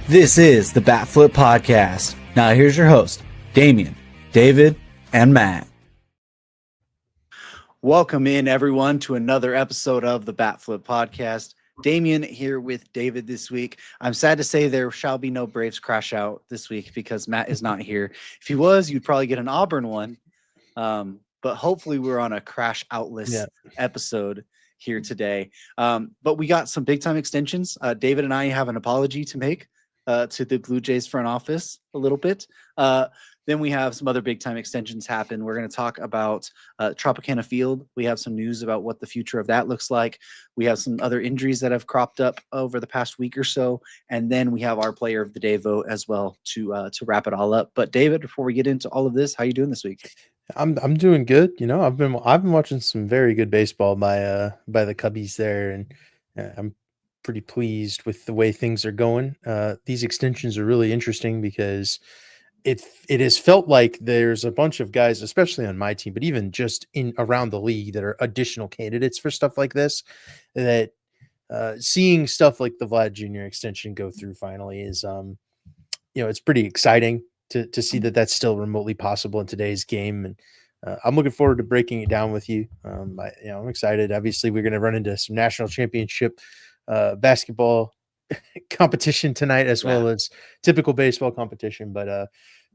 This is the Bat Flip Podcast. Now here's your host, Damien, David, and Matt. Welcome in, everyone, to another episode of the Bat Flip Podcast. Damien here with David this week. I'm sad to say there shall be no Braves crash out this week because Matt is not here. If he was, you'd probably get an Auburn one. But hopefully we're on a crash outless episode here today. But we got some big time extensions. David and I have an apology to make to the Blue Jays front office a little bit. Then we have some other big time extensions happen. We're going to talk about Tropicana Field. We have some news about what the future of that looks like. We have some other injuries that have cropped up over the past week or so. And then we have our player of the day vote as well to wrap it all up. But David, before we get into all of this, how are you doing this week? I'm doing good. You know, I've been watching some very good baseball by the Cubbies there, and I'm pretty pleased with the way things are going. These extensions are really interesting because it has felt like there's a bunch of guys, especially on my team, but even just in around the league, that are additional candidates for stuff like this. That seeing stuff like the Vlad Jr. extension go through finally is, it's pretty exciting to see that that's still remotely possible in today's game. And I'm looking forward to breaking it down with you. I'm excited. Obviously, we're going to run into some national championship basketball competition tonight, as well as typical baseball competition. But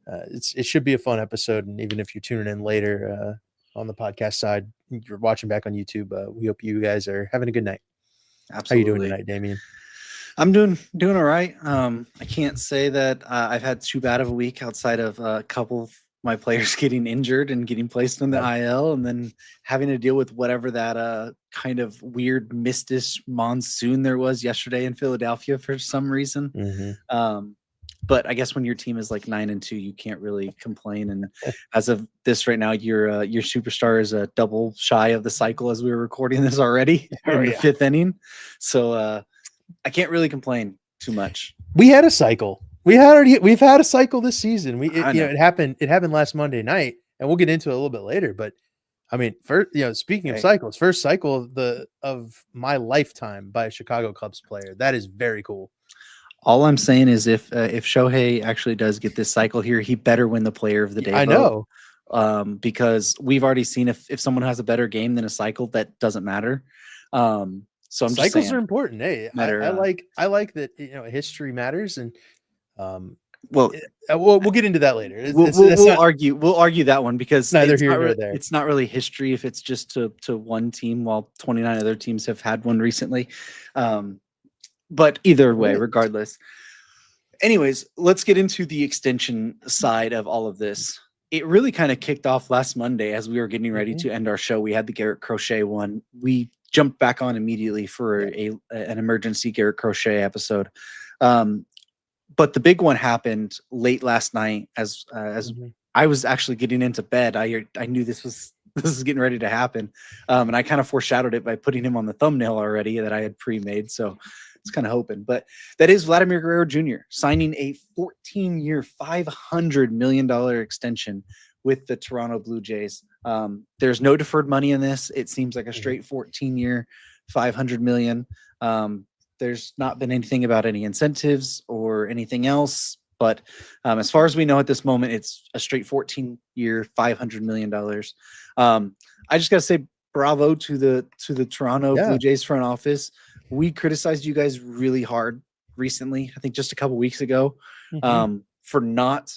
it should be a fun episode. And even if you're tuning in later on the podcast side, you're watching back on YouTube, we hope you guys are having a good night. Absolutely. How you doing tonight, Damien? I'm doing all right. I can't say that I've had too bad of a week outside of a couple of my players getting injured and getting placed on the IL, and then having to deal with whatever that kind of weird mistish monsoon there was yesterday in Philadelphia for some reason. Mm-hmm. But I guess when your team is like 9-2, you can't really complain. And as of this right now, your superstar is a double shy of the cycle as we were recording this already in the fifth inning. So I can't really complain too much. We had a cycle. We've had a cycle this season. It happened last Monday night, and we'll get into it a little bit later. But I mean, speaking of cycles, first cycle of my lifetime by a Chicago Cubs player. That is very cool. All I'm saying is if Shohei actually does get this cycle here, he better win the player of the day. I know. Because we've already seen if someone has a better game than a cycle, that doesn't matter. So cycles are important. Hey, I like that. History matters, and we'll get into that later. We'll argue that one because neither here nor there. It's not really history if it's just to one team, while 29 other teams have had one recently. But either way, regardless. Anyways, let's get into the extension side of all of this. It really kind of kicked off last Monday as we were getting ready to end our show. We had the Garrett Crochet one. We jumped back on immediately for an emergency Garrett Crochet episode. But the big one happened late last night as I was actually getting into bed. I knew this was getting ready to happen. And I kind of foreshadowed it by putting him on the thumbnail already that I had pre-made. So it's kind of hoping. But that is Vladimir Guerrero Jr. signing a 14-year, $500 million extension with the Toronto Blue Jays. There's no deferred money in this. It seems like a straight 14-year, $500 million. There's not been anything about any incentives or anything else. But as far as we know at this moment, it's a straight 14-year, $500 million. I just got to say bravo to the Toronto Blue Jays front office. We criticized you guys really hard recently. I think just a couple weeks ago for not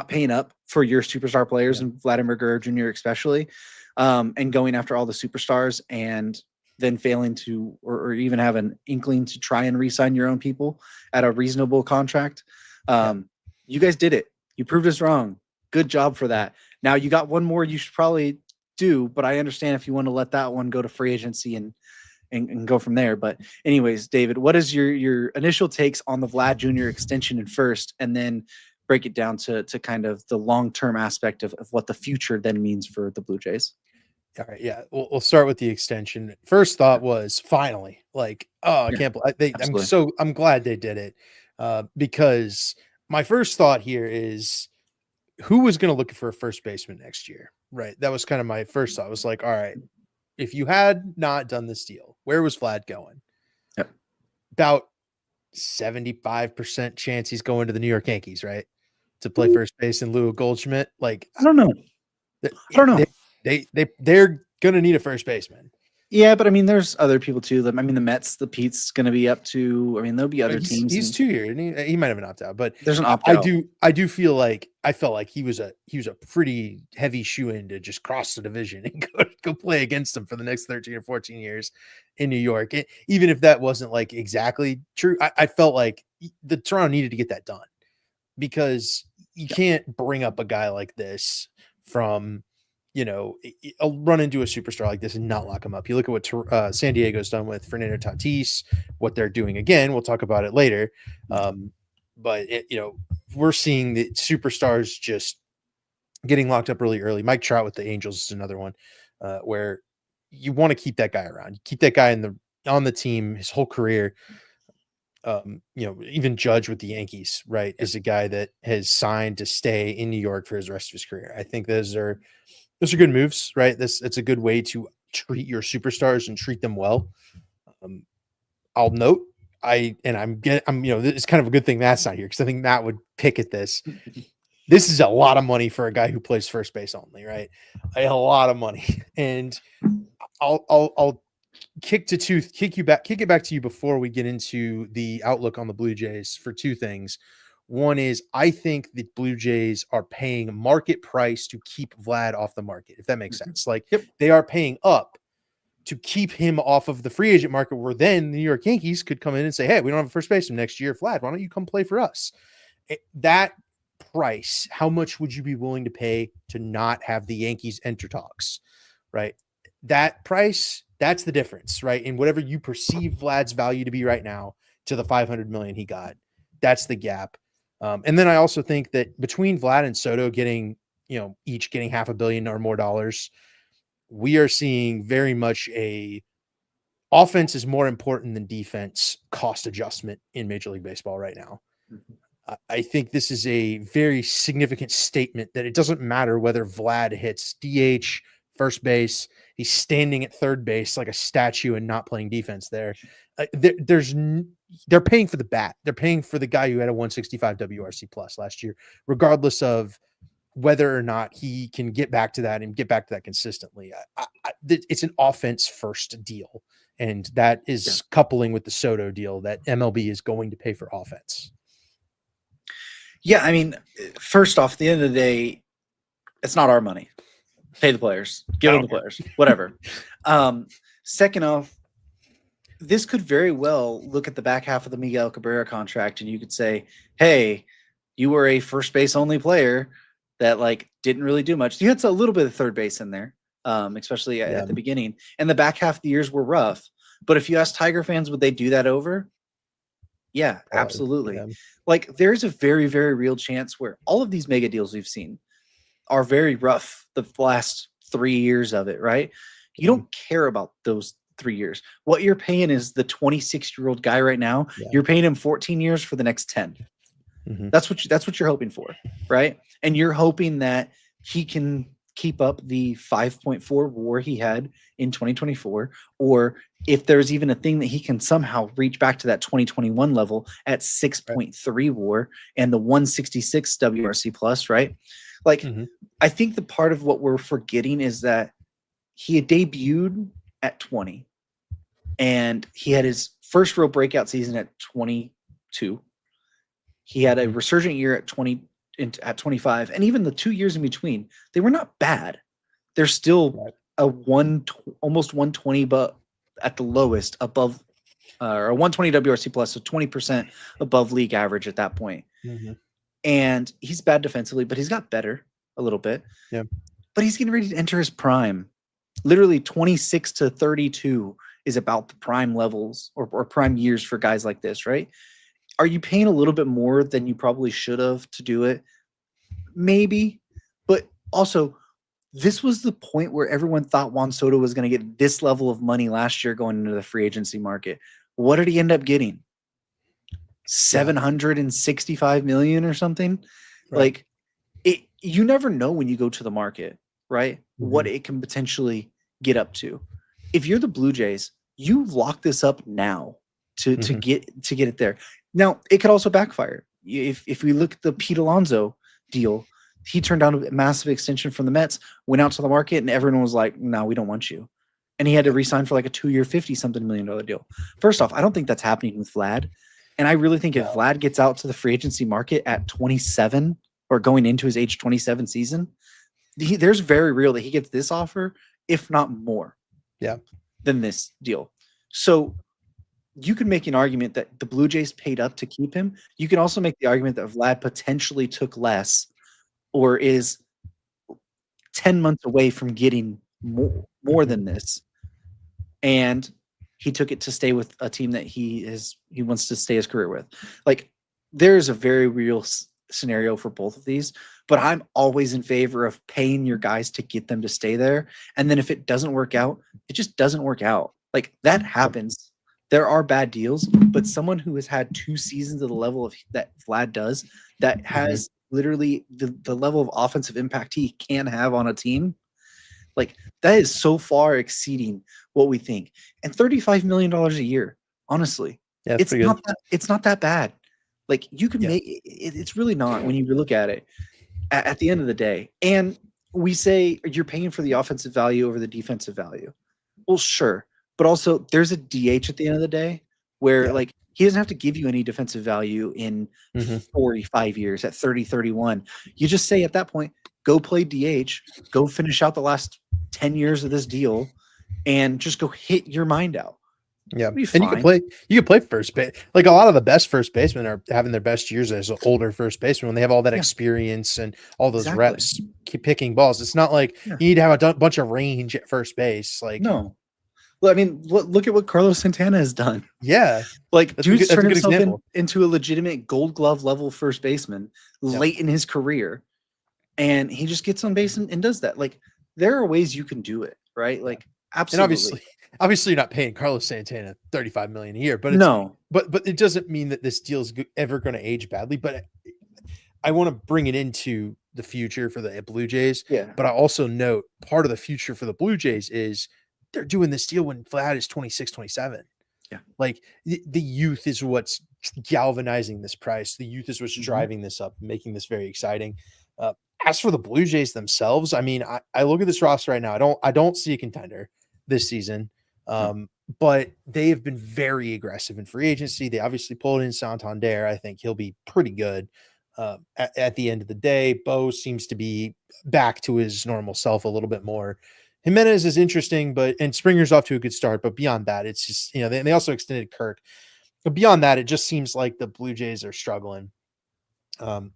paying up for your superstar players and Vladimir Guerrero Jr. especially, and going after all the superstars and then failing to or even have an inkling to try and re-sign your own people at a reasonable contract. You guys did it. You proved us wrong. Good job for that. Now you got one more you should probably do, but I understand if you want to let that one go to free agency and go from there. But anyways, David, what is your initial takes on the Vlad Jr. extension at first, and then break it down to kind of the long-term aspect of what the future then means for the Blue Jays? All right. Yeah. We'll start with the extension. First thought was finally, like, I can't believe I'm glad they did it. Because my first thought here is who was going to look for a first baseman next year? Right. That was kind of my first thought. I was like, all right, if you had not done this deal, where was Vlad going? Yep. About 75% chance he's going to the New York Yankees, right? To play first base in lieu of Goldschmidt. Like, I don't know. I don't know. They're gonna need a first baseman. Yeah, but I mean, there's other people too. I mean, the Mets, the Pete's going to be up to. I mean, there'll be other teams. He's 2 years, and he might have an opt out, but there's an opt I out. do feel like I felt like he was a pretty heavy shoe in to just cross the division and go play against him for the next 13 or 14 years in New York. Even if that wasn't like exactly true, I felt like the Toronto needed to get that done, because you can't bring up a guy like this from, run into a superstar like this and not lock him up. You look at what San Diego's done with Fernando Tatis, what they're doing again. We'll talk about it later. But we're seeing the superstars just getting locked up really early. Mike Trout with the Angels is another one where you want to keep that guy around. You keep that guy on the team his whole career. Even Judge with the Yankees, right, is a guy that has signed to stay in New York for his rest of his career. I think those are good moves, right? It's a good way to treat your superstars and treat them well. I'll note, it's kind of a good thing Matt's not here, because I think Matt would pick at this. This is a lot of money for a guy who plays first base only, right? A lot of money, and I'll kick it back to you before we get into the outlook on the Blue Jays for two things. One is, I think the Blue Jays are paying market price to keep Vlad off the market, if that makes sense. Like, they are paying up to keep him off of the free agent market, where then the New York Yankees could come in and say, hey, we don't have a first baseman next year. Vlad, why don't you come play for us? That price, how much would you be willing to pay to not have the Yankees enter talks, right? That price, that's the difference, right? In whatever you perceive Vlad's value to be right now to the $500 million he got, that's the gap. And then I also think that between Vlad and Soto getting, each getting $500 million or more dollars, we are seeing very much a offense is more important than defense cost adjustment in Major League Baseball right now. I think this is a very significant statement that it doesn't matter whether Vlad hits DH, first base, he's standing at third base like a statue and not playing defense there. They're paying for the bat. They're paying for the guy who had a 165 WRC plus last year, regardless of whether or not he can get back to that and get back to that consistently. It's an offense first deal, and that is coupling with the Soto deal that MLB is going to pay for offense. Yeah, I mean, first off, at the end of the day, it's not our money. Pay the players, give them the players, whatever. Second off, this could very well look at the back half of the Miguel Cabrera contract, and you could say, hey, you were a first base only player that didn't really do much. You had a little bit of third base in there, especially at the beginning, and the back half of the years were rough. But if you ask Tiger fans, would they do that over? Yeah, absolutely. There's a very, very real chance where all of these mega deals we've seen are very rough the last 3 years of it, right? You don't care about those 3 years. What you're paying is the 26-year-old guy right now. Yeah. You're paying him 14 years for the next 10. Mm-hmm. That's what you're hoping for, right? And you're hoping that he can keep up the 5.4 WAR he had in 2024, or if there's even a thing that he can somehow reach back to that 2021 level at 6.3 WAR and the 166 WRC plus, right? I think the part of what we're forgetting is that he had debuted at 20, and he had his first real breakout season at 22. He had a resurgent year at 25, and even the 2 years in between, they were not bad. They're still almost 120, but at the lowest above, or a 120 WRC plus, so 20% above league average at that point. Mm-hmm. And he's bad defensively, but he's got better a little bit. Yeah. But he's getting ready to enter his prime. Literally 26 to 32 is about the prime levels or prime years for guys like this, right? Are you paying a little bit more than you probably should have to do it? Maybe. But also, this was the point where everyone thought Juan Soto was going to get this level of money last year going into the free agency market. What did he end up getting? $765 million or something. Right. You never know when you go to the market, right? Mm-hmm. What it can potentially get up to. If you're the Blue Jays, you lock this up now. to Mhm. get it there. Now it could also backfire. If we look at the Pete Alonso deal, he turned down a massive extension from the Mets, went out to the market, and everyone was like, "No, we don't want you." And he had to resign for like a 2-year, $50-something million deal. First off, I don't think that's happening with Vlad. And I really think if No. Vlad gets out to the free agency market at 27 or going into his age 27 season, there's very real that he gets this offer, if not more, Yeah. than this deal. So you can make an argument that the Blue Jays paid up to keep him. You can also make the argument that Vlad potentially took less or is 10 months away from getting more than this. And he took it to stay with a team that he wants to stay his career with. Like, there's a very real scenario for both of these, but I'm always in favor of paying your guys to get them to stay there. And then if it doesn't work out, it just doesn't work out. Like, that happens. There are bad deals, but someone who has had 2 seasons of the level of that Vlad does, that has literally the level of offensive impact he can have on a team, like, that is so far exceeding what we think. And $35 million a year, honestly, Yeah, it's pretty good. it's not that bad. Like, you can Yeah. make it, it's really not when you look at it at the end of the day. And we say you're paying for the offensive value over the defensive value. Well, sure, but also there's a DH at the end of the day where, Yeah. like, he doesn't have to give you any defensive value in Mhm. 45 years at 30, 31. You just say at that point, go play DH, go finish out the last 10 years of this deal, and just go hit your mind out. Yeah, It'll be and fine. you can play first base. Like, a lot of the best first basemen are having their best years as an older first baseman when they have all that Yeah. experience and all those Exactly. reps keep picking balls. It's not like Yeah. you need to have a bunch of range at first base. Like, No. Well, I mean, look at what Carlos Santana has done. yeah, Like, dude's that's a turned good himself example. into a legitimate Gold Glove level first baseman late in his career, and he just gets on base and does that. Like, there are ways you can do it, right? Like, And absolutely. obviously, you're not paying Carlos Santana $35 million a year, but No. but it doesn't mean that this deal is ever going to age badly. But I want to bring it into the future for the Blue Jays. Yeah. But I also note part of the future for the Blue Jays is they're doing this deal when Vlad is 26, 27. Yeah. Like, the youth is what's galvanizing this price. The youth is what's Mhm. driving this up, making this very exciting. As for the Blue Jays themselves, I mean, I look at this roster right now. I don't see a contender this season. But they have been very aggressive in free agency. They obviously pulled in Santander. I think he'll be pretty good. At the end of the day, Bo seems to be back to his normal self a little bit more. Jimenez is interesting, and Springer's off to a good start. But beyond that, it's just, they also extended Kirk. But beyond that, it just seems like the Blue Jays are struggling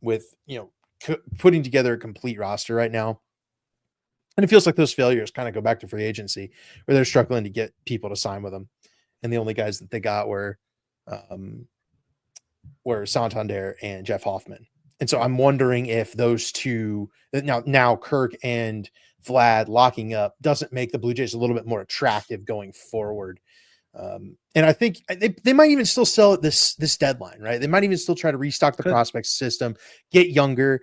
with, putting together a complete roster right now. And it feels like those failures kind of go back to free agency where they're struggling to get people to sign with them. And the only guys that they got were Santander and Jeff Hoffman. And so I'm wondering if those two now Kirk and Vlad locking up doesn't make the Blue Jays a little bit more attractive going forward. And I think they might even still sell at this deadline, right? They might even still try to restock the prospect system, get younger,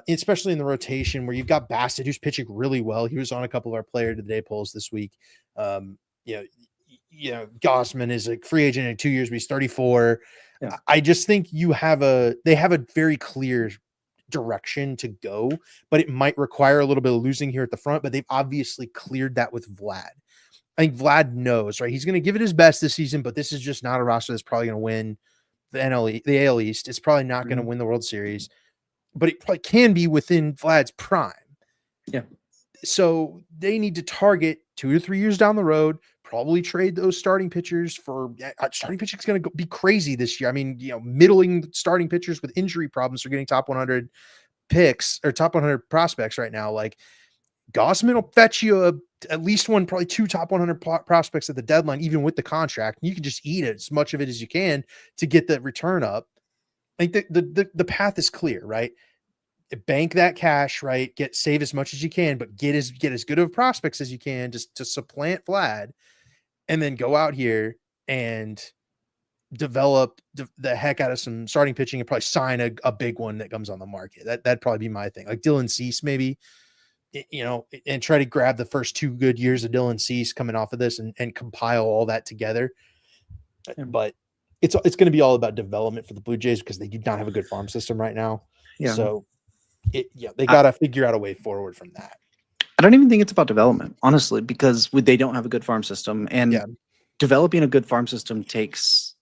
especially in the rotation where you've got Bassett, who's pitching really well. He was on a couple of our player of the day polls this week. Gossman is a free agent in 2 years, but he's 34. Yeah. I just think they have a very clear direction to go, but it might require a little bit of losing here at the front, but they've obviously cleared that with Vlad. I think Vlad knows, right? He's going to give it his best this season, but this is just not a roster that's probably going to win the AL East. It's probably not going to win the World Series, but it probably can be within Vlad's prime. Yeah. So they need to target 2 to 3 years down the road, probably trade those starting pitchers for starting pitching is going to be crazy this year. I mean, middling starting pitchers with injury problems are getting top 100 picks or top 100 prospects right now. Like, Gossman will fetch you at least one, probably 2 top 100 prospects at the deadline, even with the contract. You can just eat it, as much of it as you can to get the return up. Like, the path is clear, right? Bank that cash, right? Save as much as you can, but get as good of prospects as you can just to supplant Vlad, and then go out here and develop the heck out of some starting pitching and probably sign a big one that comes on the market. That'd probably be my thing. Like Dylan Cease, maybe, and try to grab the first 2 good years of Dylan Cease coming off of this and compile all that together. But it's going to be all about development for the Blue Jays because they do not have a good farm system right now. Yeah. So they got to figure out a way forward from that. I don't even think it's about development, honestly, because they don't have a good farm system, and developing a good farm system takes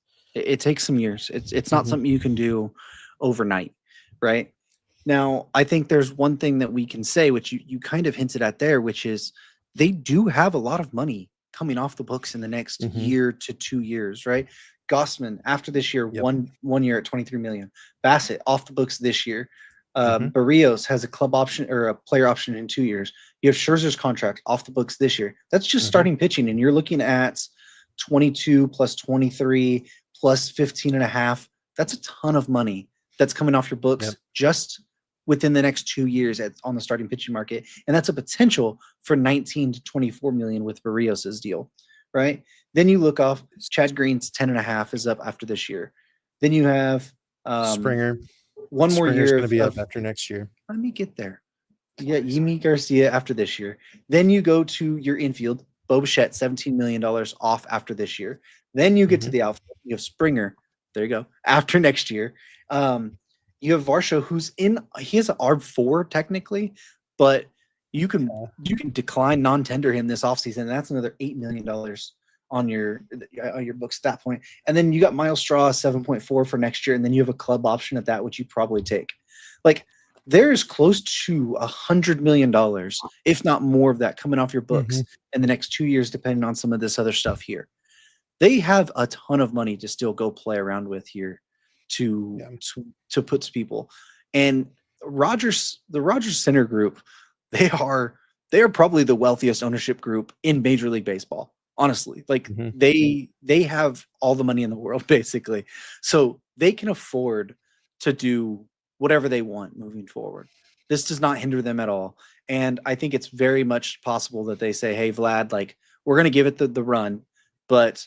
some years. It's not something you can do overnight, right? Now, I think there's one thing that we can say, which you kind of hinted at there, which is they do have a lot of money coming off the books in the next year to 2 years, right? Gossman, after this year, one year at 23 million. Bassett off the books this year. Barrios has a club option or a player option in 2 years. You have Scherzer's contract off the books this year. That's just starting pitching, and you're looking at 22 plus 23 plus 15 and a half. That's a ton of money that's coming off your books just within the next 2 years on the starting pitching market. And that's a potential for 19 to 24 million with Barrios's deal, right? Then you look off Chad Green's 10 and a half is up after this year. Then you have Springer. One more Springer's year going to be up after next year. Let me get there. Yeah, Yimi Garcia after this year. Then you go to your infield, Bo Bichette, $17 million off after this year. Then you get to the outfield. You have Springer. There you go. After next year. You have Varsho, he has an ARB4 technically, but you can decline non-tender him this offseason, and that's another $8 million on your books at that point. And then you got Miles Straw 7.4 for next year, and then you have a club option at that, which you probably take. Like, there's close to $100 million, if not more of that, coming off your books in the next 2 years, depending on some of this other stuff here. They have a ton of money to still go play around with here to put to people. And the Rogers Center Group, they are probably the wealthiest ownership group in Major League Baseball. Honestly, like they have all the money in the world, basically. So they can afford to do whatever they want moving forward. This does not hinder them at all. And I think it's very much possible that they say, hey, Vlad, like, we're going to give it the run, but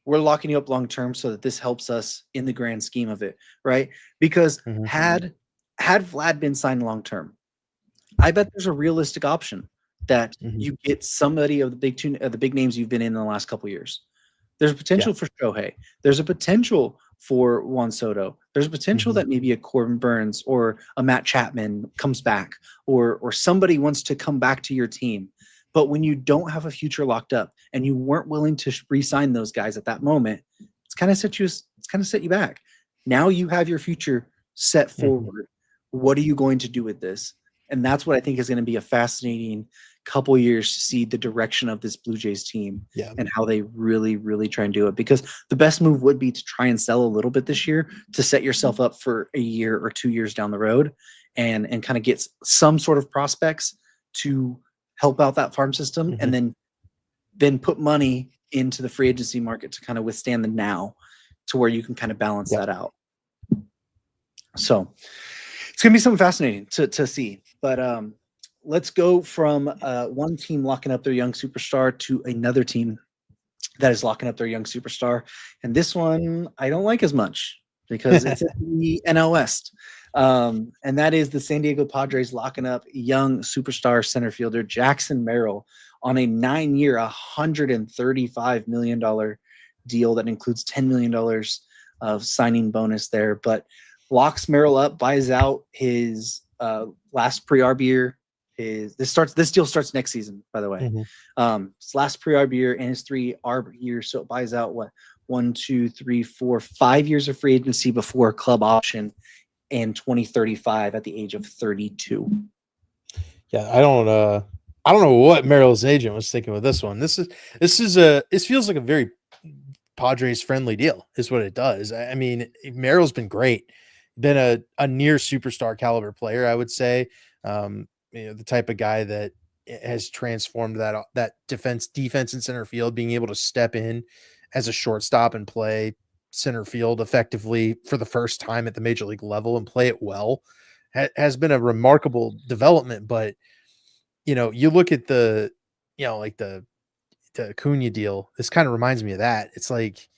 we're locking you up long term so that this helps us in the grand scheme of it, right? Because had Vlad been signed long term, I bet there's a realistic option that you get somebody of the big names you've been in the last couple of years. There's a potential for Shohei. There's a potential for Juan Soto. There's a potential that maybe a Corbin Burns or a Matt Chapman comes back, or somebody wants to come back to your team. But when you don't have a future locked up and you weren't willing to re-sign those guys at that moment, it's kind of set you back. Now you have your future set forward. What are you going to do with this? And that's what I think is going to be a fascinating couple years to see the direction of this Blue Jays team and how they really, really try and do it. Because the best move would be to try and sell a little bit this year to set yourself up for a year or 2 years down the road and kind of get some sort of prospects to help out that farm system and then put money into the free agency market to kind of withstand the now to where you can kind of balance that out. So it's going to be something fascinating to see. But let's go from one team locking up their young superstar to another team that is locking up their young superstar. And this one I don't like as much because it's the NL West. And that is the San Diego Padres locking up young superstar center fielder Jackson Merrill on a 9-year, $135 million deal that includes $10 million of signing bonus there. But locks Merrill up, buys out his last pre-arb year. This deal starts next season, by the way. His last pre-arb year and his 3 arb years, so it buys out 5 years of free agency before club option in 2035 at the age of 32. Yeah, I don't know what Merrill's agent was thinking with this one. This feels like a very Padres friendly deal, is what it does. I mean, Merrill's been great, been a near superstar caliber player, I would say. The type of guy that has transformed that defense in center field, being able to step in as a shortstop and play center field effectively for the first time at the major league level and play it well has been a remarkable development. But, you look at the Acuna deal, this kind of reminds me of that. It's like,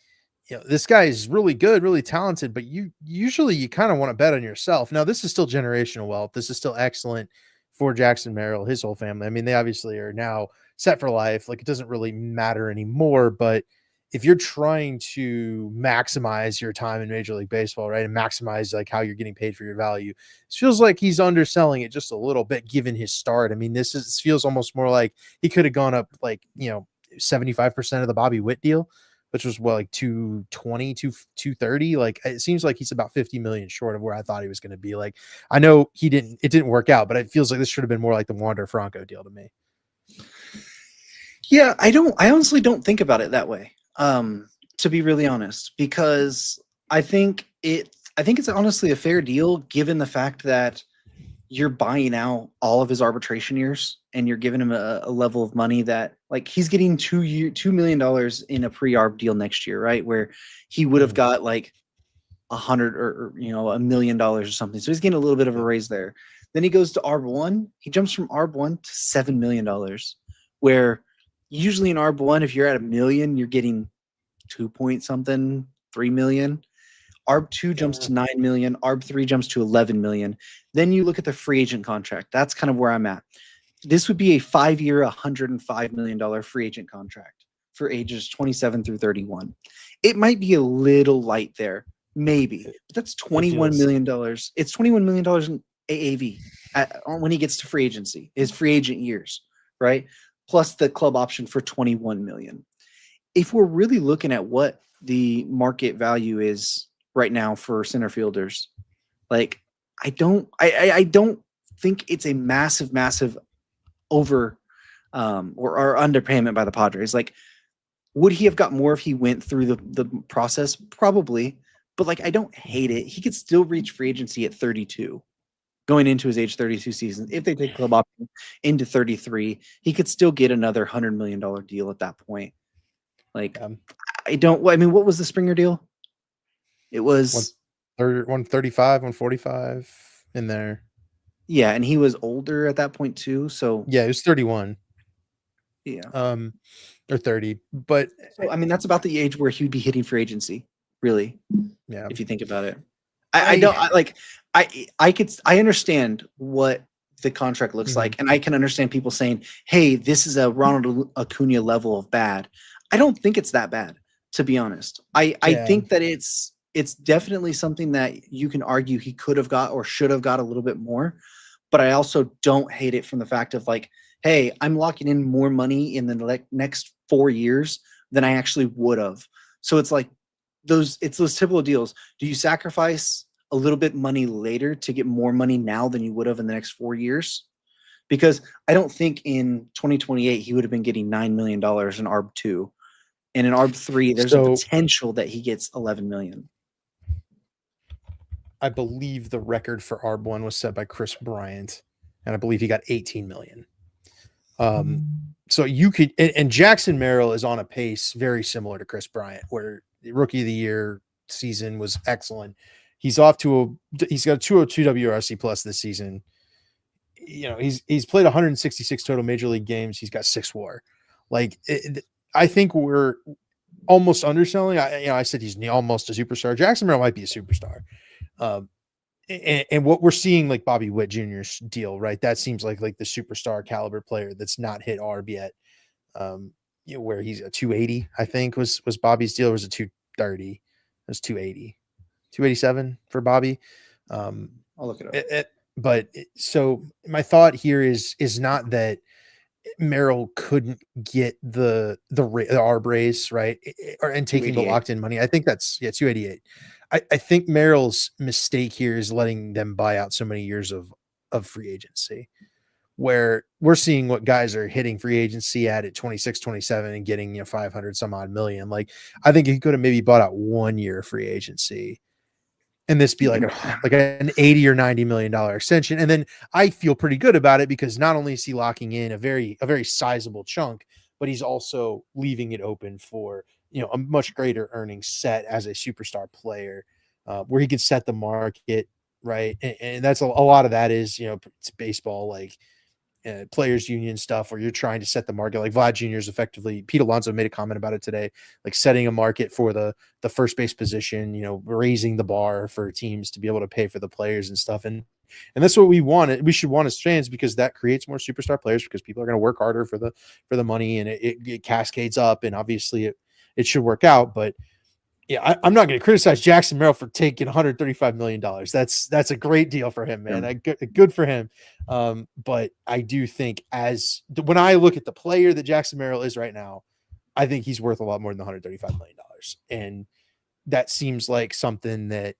this guy is really good, really talented, but you kind of want to bet on yourself. Now, this is still generational wealth. This is still excellent for Jackson Merrill, his whole family. I mean, they obviously are now set for life. Like, it doesn't really matter anymore, but if you're trying to maximize your time in Major League Baseball, right, and maximize like how you're getting paid for your value, it feels like he's underselling it just a little bit given his start. I mean, this feels almost more like he could have gone up like 75% of the Bobby Witt deal, which was what, like 220, 230. Like it seems like he's about 50 million short of where I thought he was going to be. Like I know it didn't work out, but it feels like this should have been more like the Wander Franco deal to me. Yeah, I honestly don't think about it that way. To be really honest, because I think it's honestly a fair deal given the fact that you're buying out all of his arbitration years and you're giving him a level of money that, like, he's getting $2 million in a pre-arb deal next year, right? Where he would have got like $100 or $1 million or something. So he's getting a little bit of a raise there. Then he goes to ARB one. He jumps from ARB one to $7 million, where usually in ARB one, if you're at $1 million, you're getting 2 point something, 3 million. ARB 2 jumps to 9 million. ARB 3 jumps to 11 million. Then you look at the free agent contract. That's kind of where I'm at. This would be a 5-year, $105 million free agent contract for ages 27 through 31. It might be a little light there, maybe, but that's $21 million. It's $21 million in AAV when he gets to free agency, his free agent years, right? Plus the club option for $21 million. If we're really looking at what the market value is right now for center fielders, like I don't think it's a massive over or underpayment by the Padres. Like, would he have got more if he went through the process? Probably, but like I don't hate it. He could still reach free agency at 32. Going into his age 32 season, if they take club option into 33, he could still get another $100 million deal at that point. Like, I mean, what was the Springer deal? It was 135, 145 in there. Yeah, and he was older at that point too. So yeah, he was 31. Yeah. Or 30. But so, I mean, that's about the age where he would be hitting free agency, really. Yeah. If you think about it. I understand what the contract looks like, and I can understand people saying, hey, this is a Ronald Acuna level of bad. I don't think it's that bad, to be honest. I think that it's definitely something that you can argue he could have got or should have got a little bit more, but I also don't hate it from the fact of like, hey, I'm locking in more money in the next 4 years than I actually would have. So it's like those typical deals. Do you sacrifice a little bit money later to get more money now than you would have in the next 4 years? Because I don't think in 2028 he would have been getting $9 million in ARB 2. And in ARB 3, there's a potential that he gets 11 million. I believe the record for ARB 1 was set by Chris Bryant, and I believe he got 18 million. So you could, and Jackson Merrill is on a pace very similar to Chris Bryant, where the rookie of the year season was excellent. He's got a 202 WRC plus this season. He's played 166 total major league games. He's got 6 WAR. Like, I think we're almost underselling. I said he's almost a superstar. Jackson Merrill might be a superstar. And what we're seeing, like Bobby Witt Jr.'s deal, right? That seems like the superstar caliber player that's not hit ARB yet. Where he's a 280, I think was Bobby's deal. Or was it 230? It was 280, 287 for Bobby. I'll look it up. So my thought here is not that Merrill couldn't get the ARB raise, right? And taking the locked in money. I think that's 288. I think Merrill's mistake here is letting them buy out so many years of free agency, where we're seeing what guys are hitting free agency at 26, 27 and getting 500 some odd million. Like, I think he could have maybe bought out 1 year of free agency and this be like an 80 or $90 million extension. And then I feel pretty good about it because not only is he locking in a very sizable chunk, but he's also leaving it open for, a much greater earning set as a superstar player, where he could set the market. Right. And that's a lot of that is, it's baseball, like players union stuff where you're trying to set the market. Like Vlad Jr. is effectively, Pete Alonso made a comment about it today, like setting a market for the first base position, raising the bar for teams to be able to pay for the players and stuff. And that's what we want. We should want as fans, because that creates more superstar players, because people are going to work harder for the money, and it cascades up. And obviously it it should work out. But yeah, I'm not going to criticize Jackson Merrill for taking $135 million. That's a great deal for him, man. Good for him. But I do think when I look at the player that Jackson Merrill is right now, I think he's worth a lot more than $135 million. And that seems like something that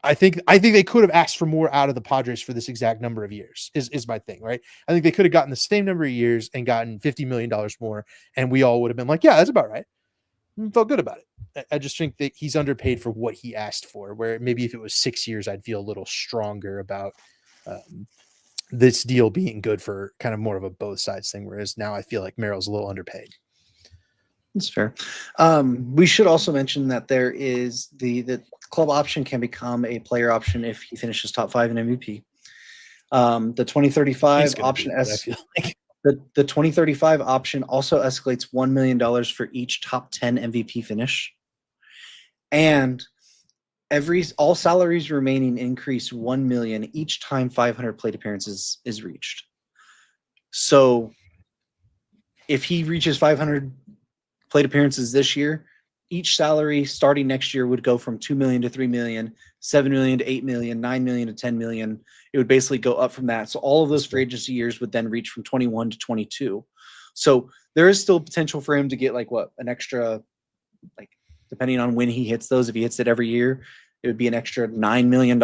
I think they could have asked for more out of the Padres for this exact number of years is my thing, right? I think they could have gotten the same number of years and gotten $50 million more. And we all would have been like, yeah, that's about right. Felt good about it. I just think that he's underpaid for what he asked for, where maybe if it was 6 years, I'd feel a little stronger about this deal being good for kind of more of a both sides thing. Whereas now I feel like Merrill's a little underpaid. That's fair. We should also mention that there is the club option can become a player option if he finishes top 5 in MVP. The 2035 option the 2035 option also escalates $1 million for each top 10 MVP finish, and all salaries remaining increase $1 million each time 500 plate appearances is reached. So, if he reaches 500 plate appearances this year, each salary starting next year would go from $2 million to $3 million, $7 million to $8 million, $9 million to $10 million. It would basically go up from that. So all of those free agency years would then reach from 21 to 22. So there is still potential for him to get an extra, depending on when he hits those. If he hits it every year, it would be an extra $9 million.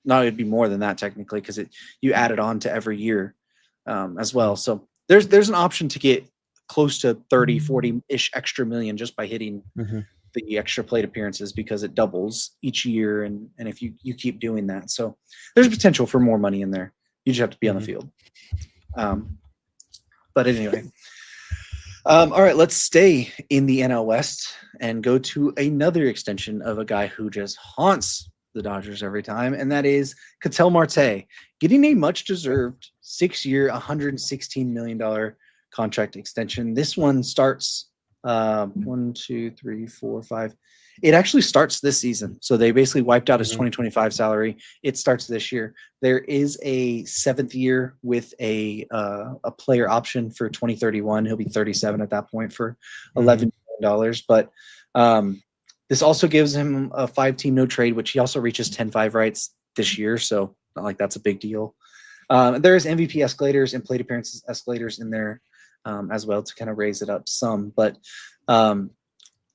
No, it'd be more than that technically because you add it on to every year as well. So there's an option to get close to 30, 40-ish extra million just by hitting the extra plate appearances because it doubles each year. And if you keep doing that. So there's potential for more money in there. You just have to be on the field. But anyway. All right, let's stay in the NL West and go to another extension of a guy who just haunts the Dodgers every time, and that is Ketel Marte getting a much-deserved 6-year, $116 million contract extension. This one starts 1, 2, 3, 4, 5. It actually starts this season. So they basically wiped out his 2025 salary. It starts this year. There is a 7th year with a player option for 2031. He'll be 37 at that point for $11 million. But this also gives him a 5-team no trade, which he also reaches 10-5 rights this year. So not like that's a big deal. There's MVP escalators and plate appearances escalators in there as well to kind of raise it up some. But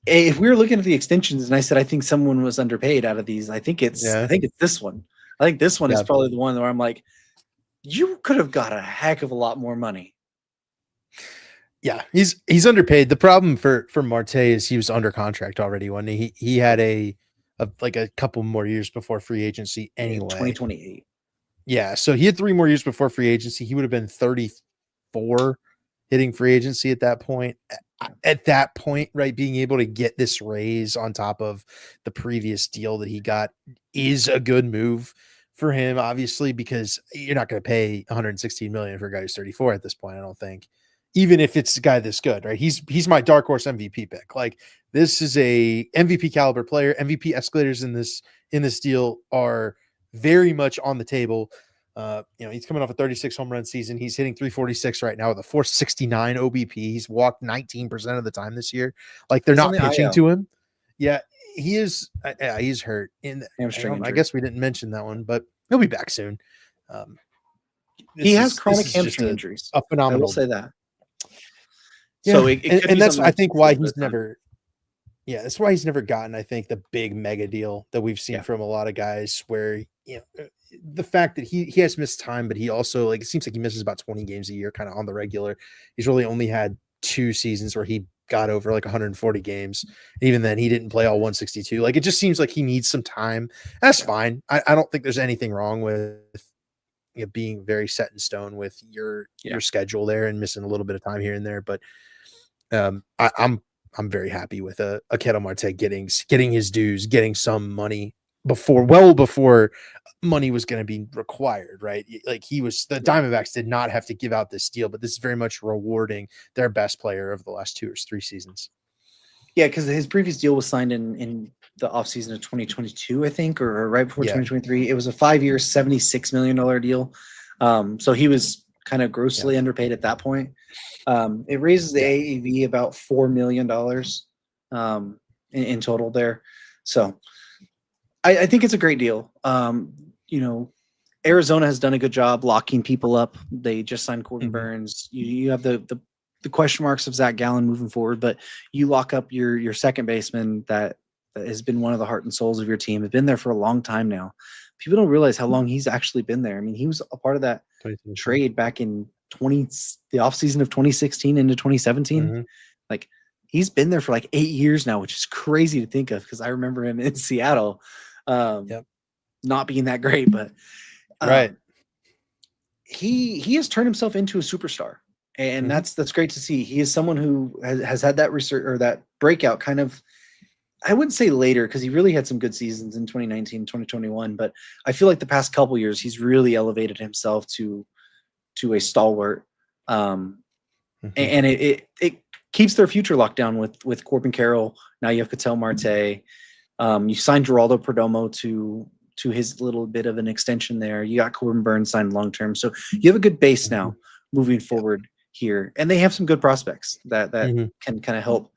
if we were looking at the extensions and I said I think someone was underpaid out of these, I think it's this one. I think this one is probably the one where I'm like, you could have got a heck of a lot more money. Yeah, he's underpaid. The problem for Marte is he was under contract already when he had a couple more years before free agency anyway. 2028. Yeah, so he had 3 more years before free agency. He would have been 34 hitting free agency at that point. At that point, right, being able to get this raise on top of the previous deal that he got is a good move for him, obviously, because you're not going to pay $116 million for a guy who's 34 at this point, I don't think. Even if it's a guy this good, right? He's my dark horse MVP pick. Like, this is a MVP caliber player. MVP escalators in this deal are very much on the table. He's coming off a 36 home run season. He's hitting 346 right now with a 469 OBP. He's walked 19% of the time this year. Like, they're not pitching to him. Yeah, he is. He's hurt in hamstring injury. I guess we didn't mention that one, but he'll be back soon. He has chronic hamstring injuries. A phenomenal. I will say that. Yeah. So and that's I think why he's never. Yeah, that's why he's never gotten, I think, the big mega deal that we've seen from a lot of guys where, the fact that he has missed time, but he also, it seems like he misses about 20 games a year kind of on the regular. He's really only had 2 seasons where he got over 140 games. Even then, he didn't play all 162. It just seems like he needs some time. That's fine. I don't think there's anything wrong with being very set in stone with your schedule there and missing a little bit of time here and there. But I'm very happy with a Ketel Marte getting his dues, getting some money well before money was going to be required, right? The Diamondbacks did not have to give out this deal, but this is very much rewarding their best player of the last 2 or 3 seasons. Yeah, because his previous deal was signed in the offseason of 2022, I think, or right before 2023. It was a 5-year, $76 million deal. So he was kind of grossly underpaid at that point. It raises the AAV about $4 million in total there. So I think it's a great deal. Arizona has done a good job locking people up. They just signed Corbin Burns. You have the question marks of Zach Gallen moving forward, but you lock up your second baseman that has been one of the heart and souls of your team. Has been there for a long time now. People don't realize how long he's actually been there. I mean, he was a part of that trade back in the offseason of 2016 into 2017. Like, he's been there for like 8 years now, which is crazy to think of because I remember him in Seattle not being that great, but he has turned himself into a superstar, and that's great to see. He is someone who has had that research or that breakout kind of, I wouldn't say later, because he really had some good seasons in 2019, 2021, but I feel like the past couple years he's really elevated himself to a stalwart, and it keeps their future locked down with Corbin Carroll. Now you have Ketel Marte. You signed Geraldo Perdomo to his little bit of an extension there. You got Corbin Burns signed long-term. So you have a good base now moving forward here. And they have some good prospects that can kind of help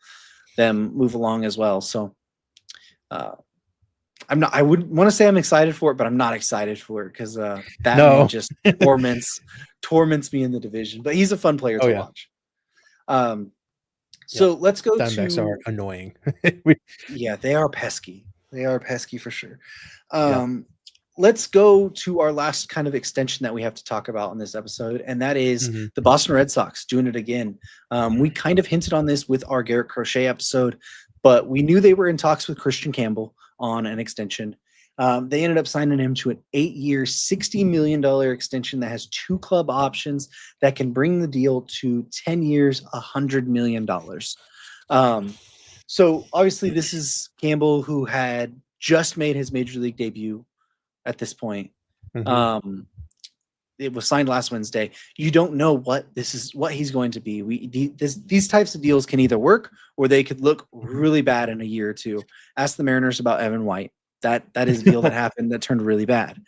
them move along as well. So I would want to say I'm excited for it, but I'm not excited for it because that man just torments me in the division. But he's a fun player to watch. So let's go Diamondbacks are annoying. Yeah, they are pesky. They are pesky for sure. Let's go to our last kind of extension that we have to talk about in this episode, and that is the Boston Red Sox doing it again. We kind of hinted on this with our Garrett Crochet episode, but we knew they were in talks with Christian Campbell on an extension. They ended up signing him to an 8-year, $60 million extension that has 2 club options that can bring the deal to 10 years, $100 million. So obviously this is Campbell, who had just made his major league debut at this point. It was signed last Wednesday. You don't know what he's going to be. These types of deals can either work or they could look really bad in a year or two. Ask the Mariners about Evan White. That is a deal that happened that turned really bad.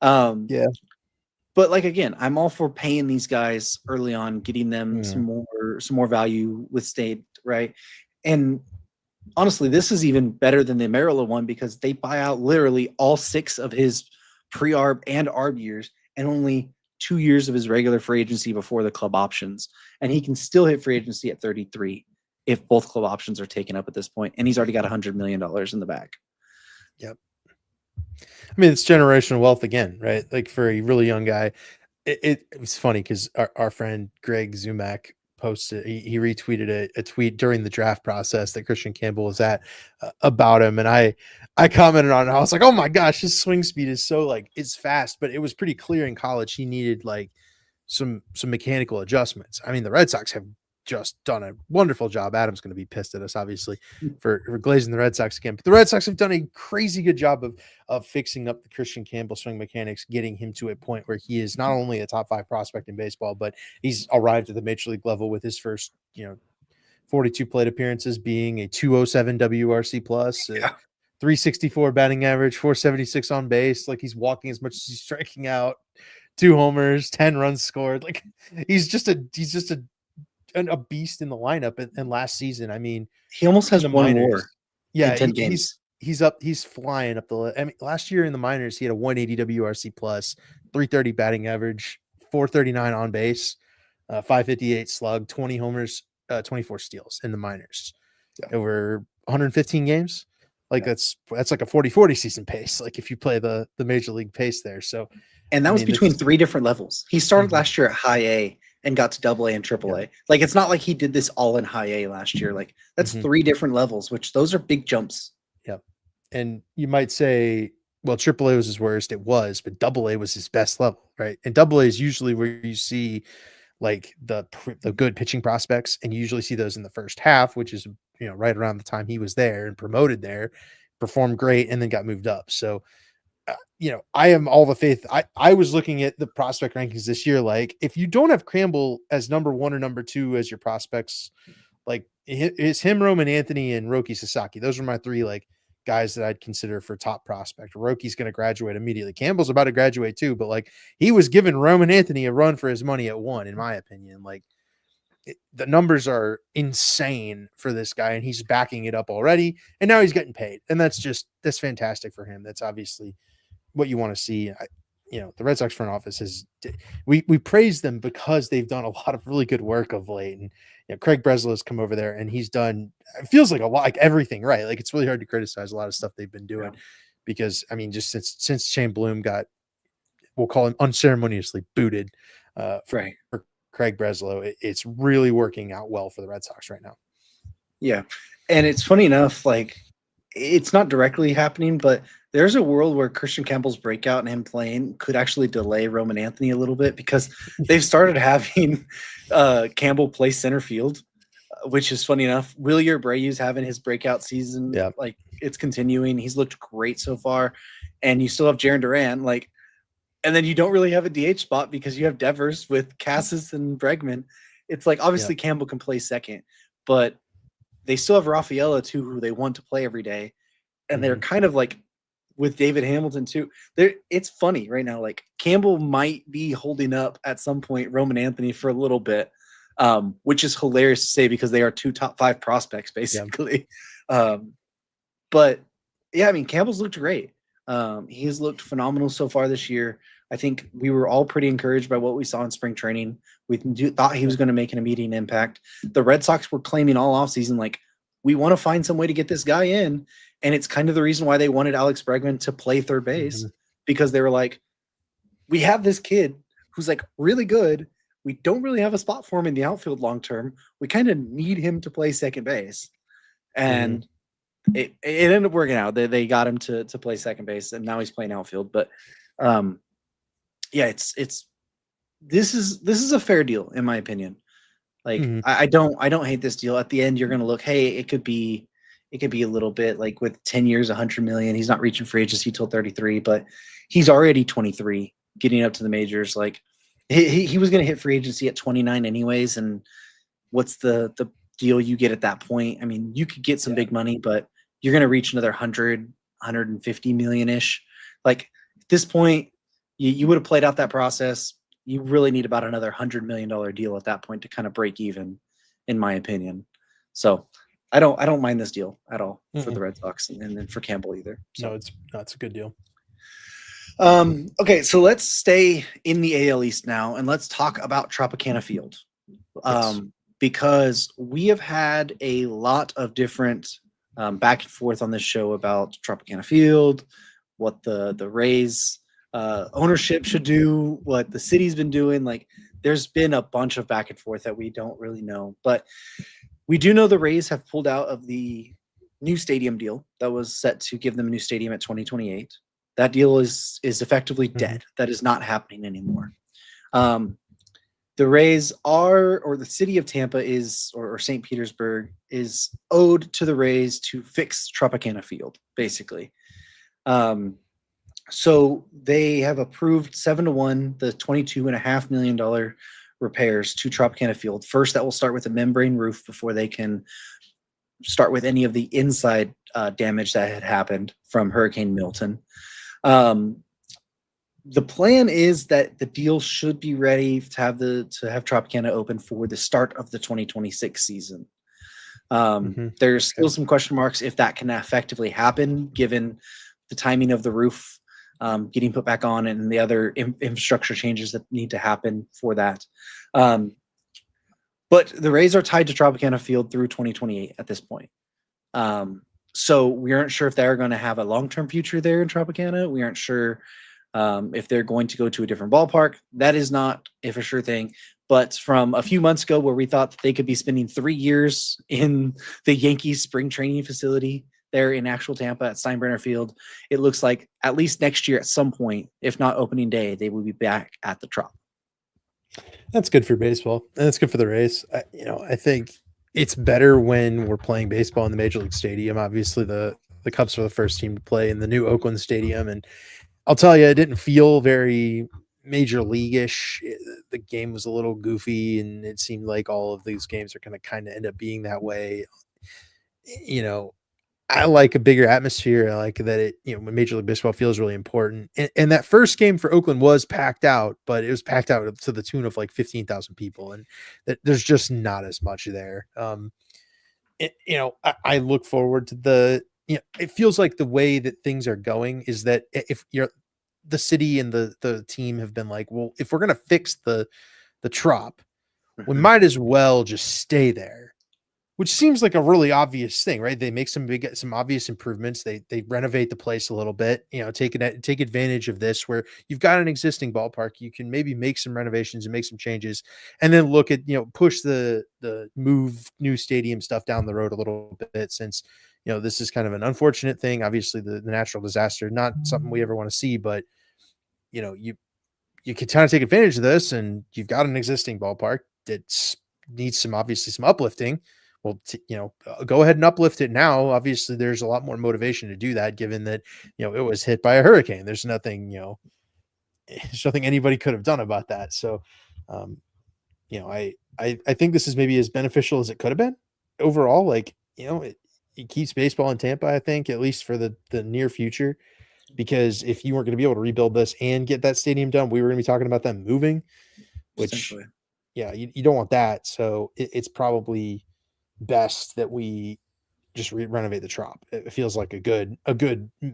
But like, again, I'm all for paying these guys early on, getting them some more value with state, right? And honestly, this is even better than the Amarillo one because they buy out literally all 6 of his pre-arb and arb years and only 2 years of his regular free agency before the club options. And he can still hit free agency at 33 if both club options are taken up at this point. And he's already got $100 million in the bag. Yep. I mean, it's generational wealth again, right? Like, for a really young guy, it was funny because our friend Greg Zumak posted, he retweeted a tweet during the draft process that Christian Campbell was at about him. And I commented on it. I was like, oh my gosh, his swing speed is so, like, it's fast, but it was pretty clear in college he needed like some mechanical adjustments. I mean, the Red Sox have just done a wonderful job. Adam's going to be pissed at us, obviously, for glazing the Red Sox again. But the Red Sox have done a crazy good job of fixing up the Christian Campbell swing mechanics, getting him to a point where he is not only a top 5 prospect in baseball, but he's arrived at the major league level with his first, 42 plate appearances, being a 207 WRC plus, 364 batting average, 476 on base. Like, he's walking as much as he's striking out, 2 homers, 10 runs scored. Like, he's just a beast in the lineup. And last season, I mean, he almost has one minors, more. Yeah, in 10 games. He's flying up the. I mean, last year in the minors, he had a 180 WRC plus, 330 batting average, 439 on base, 558 slug, 20 homers, 24 steals in the minors over 115 games. Like, that's like a 40-40 season pace. Like, if you play the major league pace there. So, and that was between 3 different levels. He started last year at high A and got to AA and AAA. Like, it's not like he did this all in high A last year. Like, that's 3 different levels, which those are big jumps. Yep. And you might say, well, AAA was his worst. It was, but AA was his best level, right? And AA is usually where you see like the good pitching prospects, and you usually see those in the first half, which is, right around the time he was there and promoted there, performed great, and then got moved up. So, I am all the faith. I was looking at the prospect rankings this year. Like, if you don't have Campbell as number 1 or number 2 as your prospects, like, it's him, Roman Anthony, and Roki Sasaki. Those are my 3 like guys that I'd consider for top prospect. Rocky's going to graduate immediately. Campbell's about to graduate too, but like he was giving Roman Anthony a run for his money at 1, in my opinion. Like the numbers are insane for this guy, and he's backing it up already. And now he's getting paid, and that's fantastic for him. That's obviously what you want to see. The Red Sox front office we praise them because they've done a lot of really good work of late. And Craig Breslow has come over there and he's done, it feels like a lot, like everything right. Like it's really hard to criticize a lot of stuff they've been doing because I mean, just since Shane Bloom got, we'll call him unceremoniously booted for Craig Breslow, it's really working out well for the Red Sox right now. Yeah. And it's funny enough, like it's not directly happening, but there's a world where Christian Campbell's breakout and him playing could actually delay Roman Anthony a little bit because they've started having Campbell play center field, which is funny enough. Willie Abreu's having his breakout season. Yeah. Like it's continuing. He's looked great so far. And you still have Jarren Duran. Like, and then you don't really have a DH spot because you have Devers with Cassis and Bregman. It's like obviously Campbell can play second, but they still have Rafaela too, who they want to play every day. And they're kind of like with David Hamilton too. It's funny right now. Like Campbell might be holding up at some point Roman Anthony for a little bit, which is hilarious to say because they are 2 top 5 prospects basically. Yeah. But yeah, I mean Campbell's looked great. He has looked phenomenal so far this year. I think we were all pretty encouraged by what we saw in spring training. We thought he was going to make an immediate impact. The Red Sox were claiming all offseason, like, we want to find some way to get this guy in. And it's kind of the reason why they wanted Alex Bregman to play third base because they were like, we have this kid who's like really good. We don't really have a spot for him in the outfield long term. We kind of need him to play second base. And it ended up working out. They got him to play second base, and now he's playing outfield. But yeah, this is a fair deal in my opinion. Like I don't hate this deal. At the end, you're gonna look, hey, it could be a little bit like with 10 years, 100 million. He's not reaching free agency till 33, but he's already 23, getting up to the majors. Like he was gonna hit free agency at 29 anyways. And what's the deal you get at that point? I mean, you could get some big money, but you're gonna reach another 100, 150 million ish. Like at this point, you would have played out that process. You really need about another $100 million deal at that point to kind of break even, in my opinion. So I don't mind this deal at all for the Red Sox and then for Campbell either. So. No, it's a good deal. Okay, so let's stay in the AL East now and let's talk about Tropicana Field. Because we have had a lot of different back and forth on this show about Tropicana Field, what the Rays ownership should do, what the city's been doing. Like there's been a bunch of back and forth that we don't really know, but we do know the Rays have pulled out of the new stadium deal that was set to give them a new stadium at 2028. That deal is effectively dead. That is not happening anymore. The Rays or the city of Tampa is, or St. Petersburg is owed to the Rays to fix Tropicana Field, basically. So they have approved 7-1 the $22.5 million repairs to Tropicana Field. First, that will start with a membrane roof before they can start with any of the inside damage that had happened from Hurricane Milton. The plan is that the deal should be ready to have Tropicana open for the start of the 2026 season. There's still some question marks if that can effectively happen given the timing of the roof getting put back on and the other infrastructure changes that need to happen for that. But the Rays are tied to Tropicana Field through 2028 at this point. So we aren't sure if they're going to have a long-term future there in Tropicana. We aren't sure if they're going to go to a different ballpark. That is not a for sure thing. But from a few months ago where we thought that they could be spending 3 years in the Yankees spring training facility there in actual Tampa at Steinbrenner Field, it looks like at least next year at some point, if not opening day, they will be back at the Trop. That's good for baseball. And that's good for the Rays. I think it's better when we're playing baseball in the Major League Stadium. Obviously, the Cubs are the first team to play in the new Oakland Stadium. And I'll tell you, it didn't feel very Major League-ish. The game was a little goofy, and it seemed like all of these games are going to kind of end up being that way. I like a bigger atmosphere. I like that it, when Major League Baseball feels really important. And that first game for Oakland was packed out, but it was packed out to the tune of like 15,000 people. And there's just not as much there. I look forward to it feels like the way that things are going is that if the city and the team have been like, well, if we're going to fix the Trop, we might as well just stay there, which seems like a really obvious thing, right? They make some obvious improvements. They renovate the place a little bit, take advantage of this where you've got an existing ballpark. You can maybe make some renovations and make some changes, and then look at, push the move new stadium stuff down the road a little bit, since, this is kind of an unfortunate thing. Obviously the natural disaster, not something we ever want to see, but you can kind of take advantage of this, and you've got an existing ballpark that needs some uplifting. Well, go ahead and uplift it now. Obviously, there's a lot more motivation to do that, given that, it was hit by a hurricane. There's nothing anybody could have done about that. So, I think this is maybe as beneficial as it could have been overall. Like, it keeps baseball in Tampa, I think, at least for the near future, because if you weren't going to be able to rebuild this and get that stadium done, we were going to be talking about them moving, which, yeah, you don't want that. So it's probably best that we just renovate the Trop. It feels like a good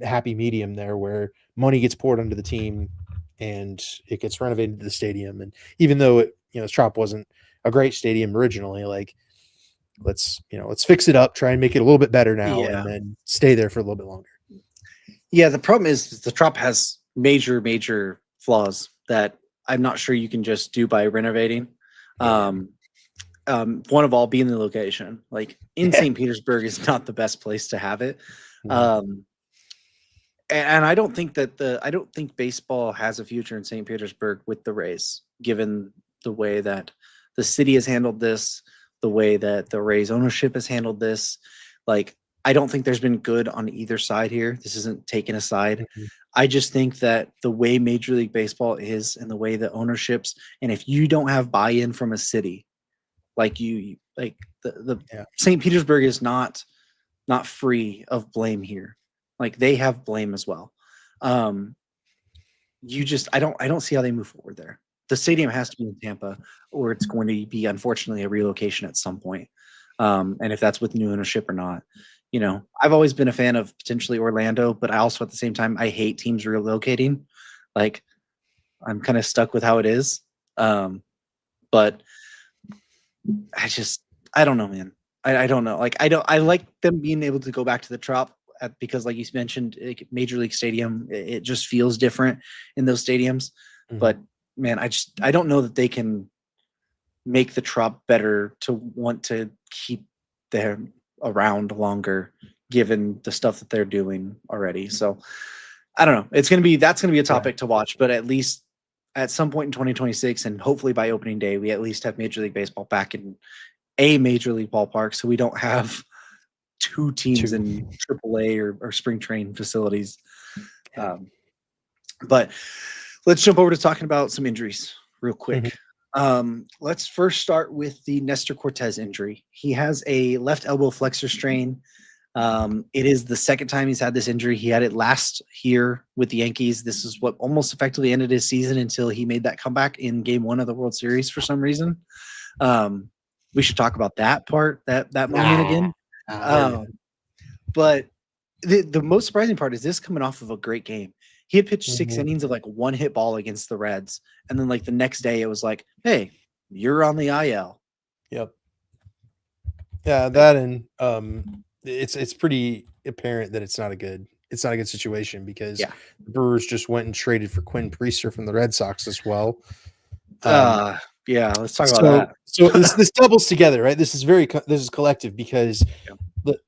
happy medium there, where money gets poured into the team and it gets renovated to the stadium. And even though the Trop wasn't a great stadium originally, like, let's fix it up, try and make it a little bit better now, and then stay there for a little bit longer. Yeah, the problem is the Trop has major flaws that I'm not sure you can just do by renovating. One of all being the location. Like, in St. Petersburg is not the best place to have it. And I don't think baseball has a future in St. Petersburg with the Rays, given the way that the city has handled this, the way that the Rays ownership has handled this. Like, I don't think there's been good on either side here. This isn't taken aside. I just think that the way Major League Baseball is, and the way the ownerships, and if you don't have buy-in from a city, like St. Petersburg is not free of blame here. Like, they have blame as well. I don't see how they move forward there. The stadium has to be in Tampa, or it's going to be, unfortunately, a relocation at some point. And if that's with new ownership or not, I've always been a fan of potentially Orlando, but I also, at the same time, I hate teams relocating. Like, I'm kind of stuck with how it is. But I don't know, man. I don't know. Like, I like them being able to go back to the Trop because, like you mentioned, Major League Stadium, it just feels different in those stadiums. But man, I don't know that they can make the Trop better to want to keep them around longer, given the stuff that they're doing already. So I don't know. That's going to be a topic to watch, but at least at some point in 2026, and hopefully by opening day, we at least have Major League Baseball back in a major league ballpark, so we don't have two teams in AAA or spring training facilities. But let's jump over to talking about some injuries real quick. Let's first start with the Nestor Cortes injury. He has a left elbow flexor strain. It is the second time he's had this injury. He had it last year with the Yankees. This is what almost effectively ended his season until he made that comeback in Game 1 of the World Series for some reason. We should talk about that part, that moment again. But the most surprising part is this coming off of a great game. He had pitched 6 innings of like one hit ball against the Reds. And then like the next day it was like, hey, you're on the IL. Yep. Yeah, that, and it's pretty apparent that it's not a good situation, because the Brewers just went and traded for Quinn Priester from the Red Sox as well. Let's talk about that. So this doubles together, right? This is collective, because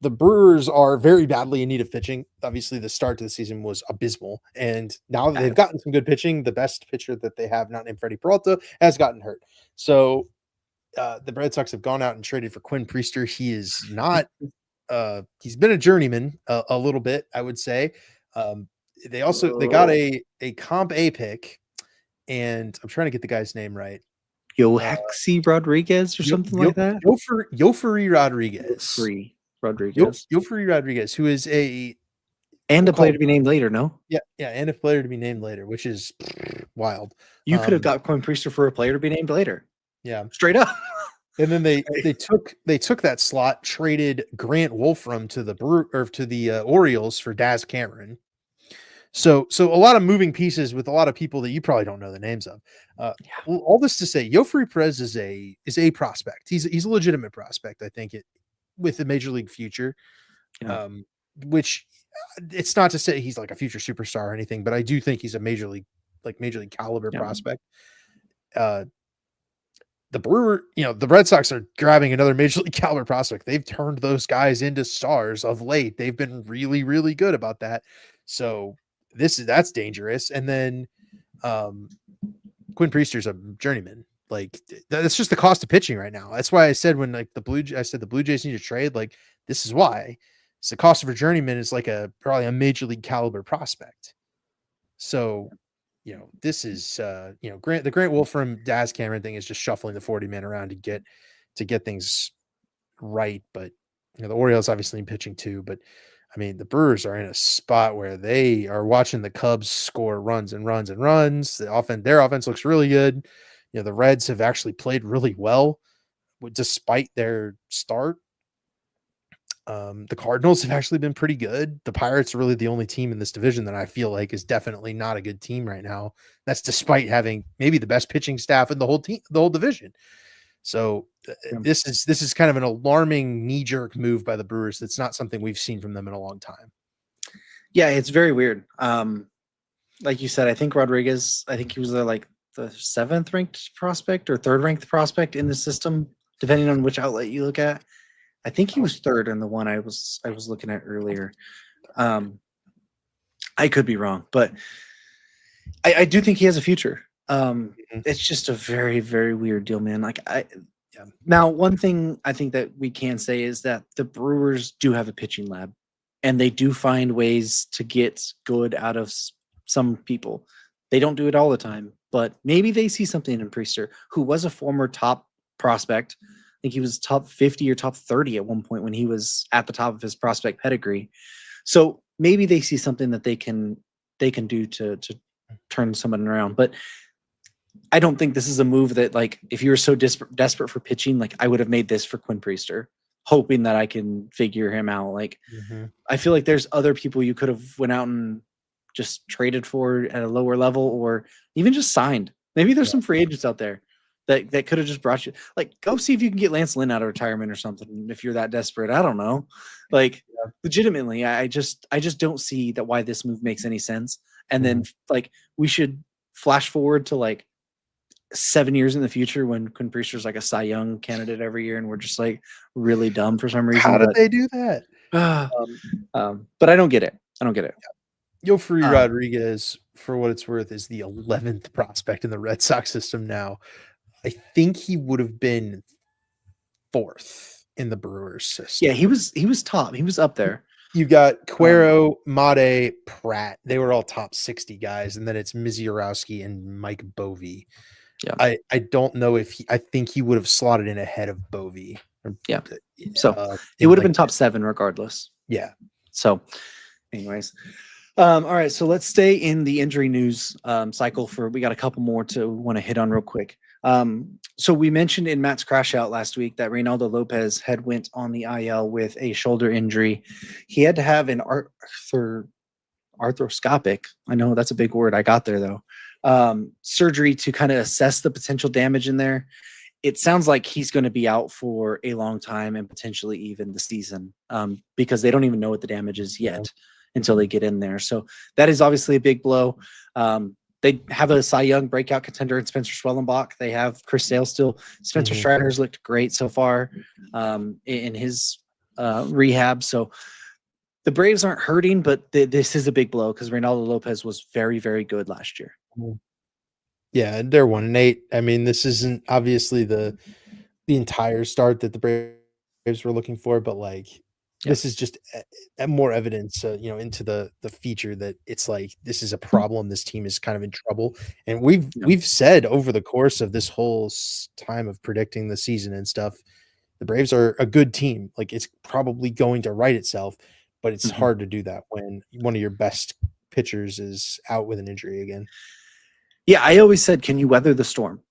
the Brewers are very badly in need of pitching. Obviously, the start to the season was abysmal, and now that they've gotten some good pitching, the best pitcher that they have, not named Freddie Peralta, has gotten hurt. So the Red Sox have gone out and traded for Quinn Priester. He is not. He's been a journeyman a little bit, I would say. They got a Comp A pick, and I'm trying to get the guy's name right. Yohexy Rodriguez or something like that. Yofery Rodriguez. Rodriguez. Yofri Rodriguez, who is And we'll a player call- to be named later, no? yeah, and a player to be named later, which is wild. You could have got Quinn Priester for a player to be named later. Yeah. Straight up. And then they took that slot, traded Grant Wolfram to the Orioles for Daz Cameron. So a lot of moving pieces with a lot of people that you probably don't know the names of. All this to say, Yofri Perez is a prospect. He's a legitimate prospect, I think, with the major league future. Yeah. Which it's not to say he's like a future superstar or anything, but I do think he's a major league caliber prospect. The the Red Sox are grabbing another major league caliber prospect. They've turned those guys into stars of late. They've been really, really good about that. So that's dangerous. And then Quinn Priester's a journeyman. Like that's just the cost of pitching right now. That's why I said when the Blue Jays need to trade. Like this is why it's the cost of a journeyman is like probably a major league caliber prospect. So this is the Grant Wolfram Daz Cameron thing is just shuffling the 40-man around to get things right. But the Orioles obviously pitching too. But I mean, the Brewers are in a spot where they are watching the Cubs score runs and runs and runs. Their offense looks really good. The Reds have actually played really well despite their start. The Cardinals have actually been pretty good. The Pirates are really the only team in this division that I feel like is definitely not a good team right now. That's despite having maybe the best pitching staff in the whole division. So this is kind of an alarming knee-jerk move by the Brewers. That's not something we've seen from them in a long time. Yeah, it's very weird. Like you said, I think Rodriguez, he was the 7th ranked prospect or 3rd ranked prospect in the system, depending on which outlet you look at. I think he was 3rd in the one I was looking at earlier. I could be wrong, but I do think he has a future. It's just a very, very weird deal, man. Now, one thing I think that we can say is that the Brewers do have a pitching lab, and they do find ways to get good out of some people. They don't do it all the time, but maybe they see something in Priester, who was a former top prospect. I think he was top 50 or top 30 at one point when he was at the top of his prospect pedigree. So maybe they see something that they can do to turn someone around. But I don't think this is a move that, if you were so desperate for pitching, I would have made this for Quinn Priester, hoping that I can figure him out. I feel like there's other people you could have went out and just traded for at a lower level, or even just signed. Maybe there's some free agents out there that could have just brought you. Go see if you can get Lance Lynn out of retirement or something if you're that desperate. I don't know. Legitimately, I just don't see that why this move makes any sense. And then we should flash forward to 7 years in the future when Quinn Priester's a Cy Young candidate every year, and we're just really dumb for some reason. How did they do that? But I don't get it. Yofri Rodriguez, for what it's worth, is the 11th prospect in the Red Sox system now. I think he would have been 4th in the Brewers system. Yeah, he was top. He was up there. You got Cuero, Mate, Pratt. They were all top 60 guys, and then it's Mizorowski and Mike Bovee. Yeah, I don't know I think he would have slotted in ahead of Bovee. Yeah, so it would have been top 7 regardless. Yeah. So, anyways. All right, so let's stay in the injury news cycle. We got a couple more to want to hit on real quick. So we mentioned in Matt's crash out last week that Reynaldo Lopez had went on the IL with a shoulder injury. He had to have an arthroscopic, I know that's a big word, I got there though, surgery to kind of assess the potential damage in there. It sounds like he's going to be out for a long time and potentially even the season, because they don't even know what the damage is yet until they get in there. So that is obviously a big blow. They have a Cy Young breakout contender in Spencer Schwellenbach. They have Chris Sale still. Spencer Strider's looked great so far in his rehab. So the Braves aren't hurting, but this is a big blow because Reynaldo Lopez was very, very good last year. Yeah, and they're 1-8. I mean, this isn't obviously the entire start that the Braves were looking for, but this is just more evidence, into the feature that it's this is a problem. This team is kind of in trouble, and we've said over the course of this whole time of predicting the season and stuff, the Braves are a good team. Like, it's probably going to right itself, but it's Mhm. hard to do that when one of your best pitchers is out with an injury again. Yeah, I always said, can you weather the storm?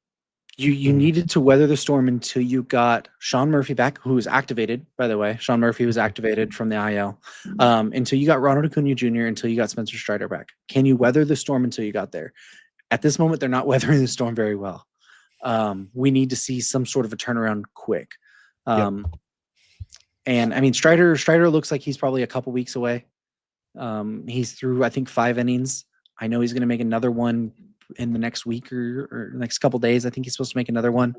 You Mhm. needed to weather the storm until you got Sean Murphy back, who was activated, by the way. Sean Murphy was activated from the IL. Until you got Ronald Acuna Jr., until you got Spencer Strider back. Can you weather the storm until you got there? At this moment, they're not weathering the storm very well. We need to see some sort of a turnaround quick. Yep. And I mean, Strider looks like he's probably a couple weeks away. He's through, I think, 5 innings. I know he's going to make another one in the next week or next couple days. I think he's supposed to make another one.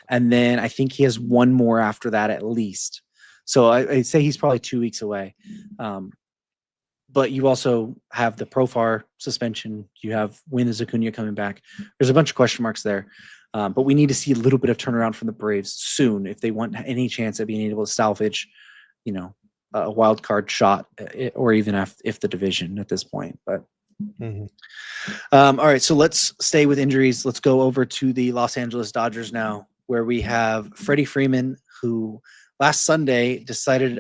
And then I think he has one more after that at least. So I'd say he's probably 2 weeks away. But you also have the Profar suspension. You have when is Acuna coming back? There's a bunch of question marks there. But we need to see a little bit of turnaround from the Braves soon if they want any chance at being able to salvage, a wild card shot, or even if the division at this point. But all right, so let's stay with injuries. Let's go over to the Los Angeles Dodgers now, where we have Freddie Freeman, who last Sunday decided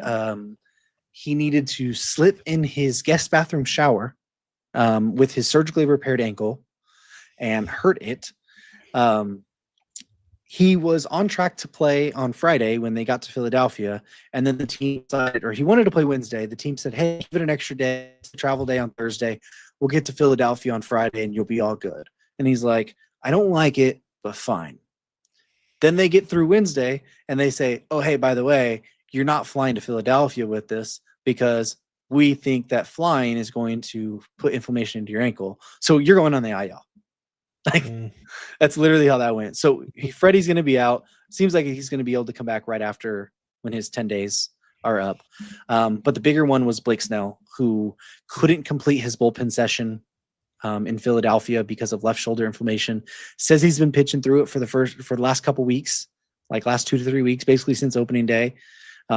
he needed to slip in his guest bathroom shower with his surgically repaired ankle and hurt it. He was on track to play on Friday when they got to Philadelphia, and then the team decided, or he wanted to play Wednesday. The team said, hey, give it an extra day, travel day on Thursday. We'll get to Philadelphia on Friday, and you'll be all good. And he's like, I don't like it, but fine. Then they get through Wednesday, and they say, oh, hey, by the way, you're not flying to Philadelphia with this because we think that flying is going to put inflammation into your ankle. So you're going on the IL. Like, that's literally how that went. So Freddie's going to be out. Seems like he's going to be able to come back right after when his 10 days are up. But the bigger one was Blake Snell, who couldn't complete his bullpen session in Philadelphia because of left shoulder inflammation. Says he's been pitching through it for the last couple weeks, like last 2 to 3 weeks, basically since opening day.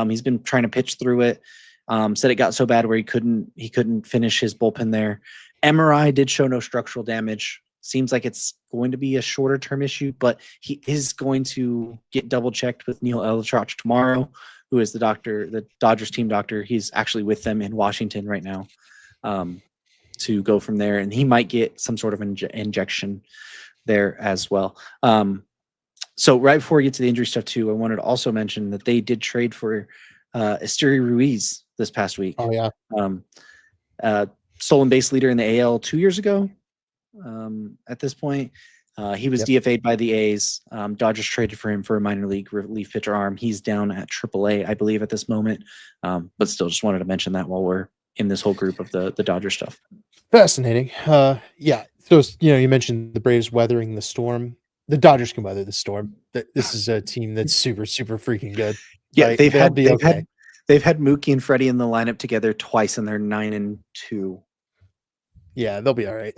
He's been trying to pitch through it. Said it got so bad where he couldn't finish his bullpen there. MRI did show no structural damage. Seems like it's going to be a shorter term issue, but he is going to get double checked with Neil Elitroch tomorrow, who is the doctor, the Dodgers team doctor. He's actually with them in Washington right now to go from there, and he might get some sort of injection there as well. So right before we get to the injury stuff too, I wanted to also mention that they did trade for Esteury Ruiz this past week. Oh yeah. Stolen base leader in the AL 2 years ago. At this point, he was DFA'd by the A's. Dodgers traded for him for a minor league relief pitcher arm. He's down at AAA, I believe, at this moment. But still, just wanted to mention that while we're in this whole group of the Dodger stuff. Fascinating. Yeah. So, you mentioned the Braves weathering the storm. The Dodgers can weather the storm. This is a team that's super, super freaking good. Yeah, right? they've had Mookie and Freddie in the lineup together twice, and they're 9-2. Yeah, they'll be all right.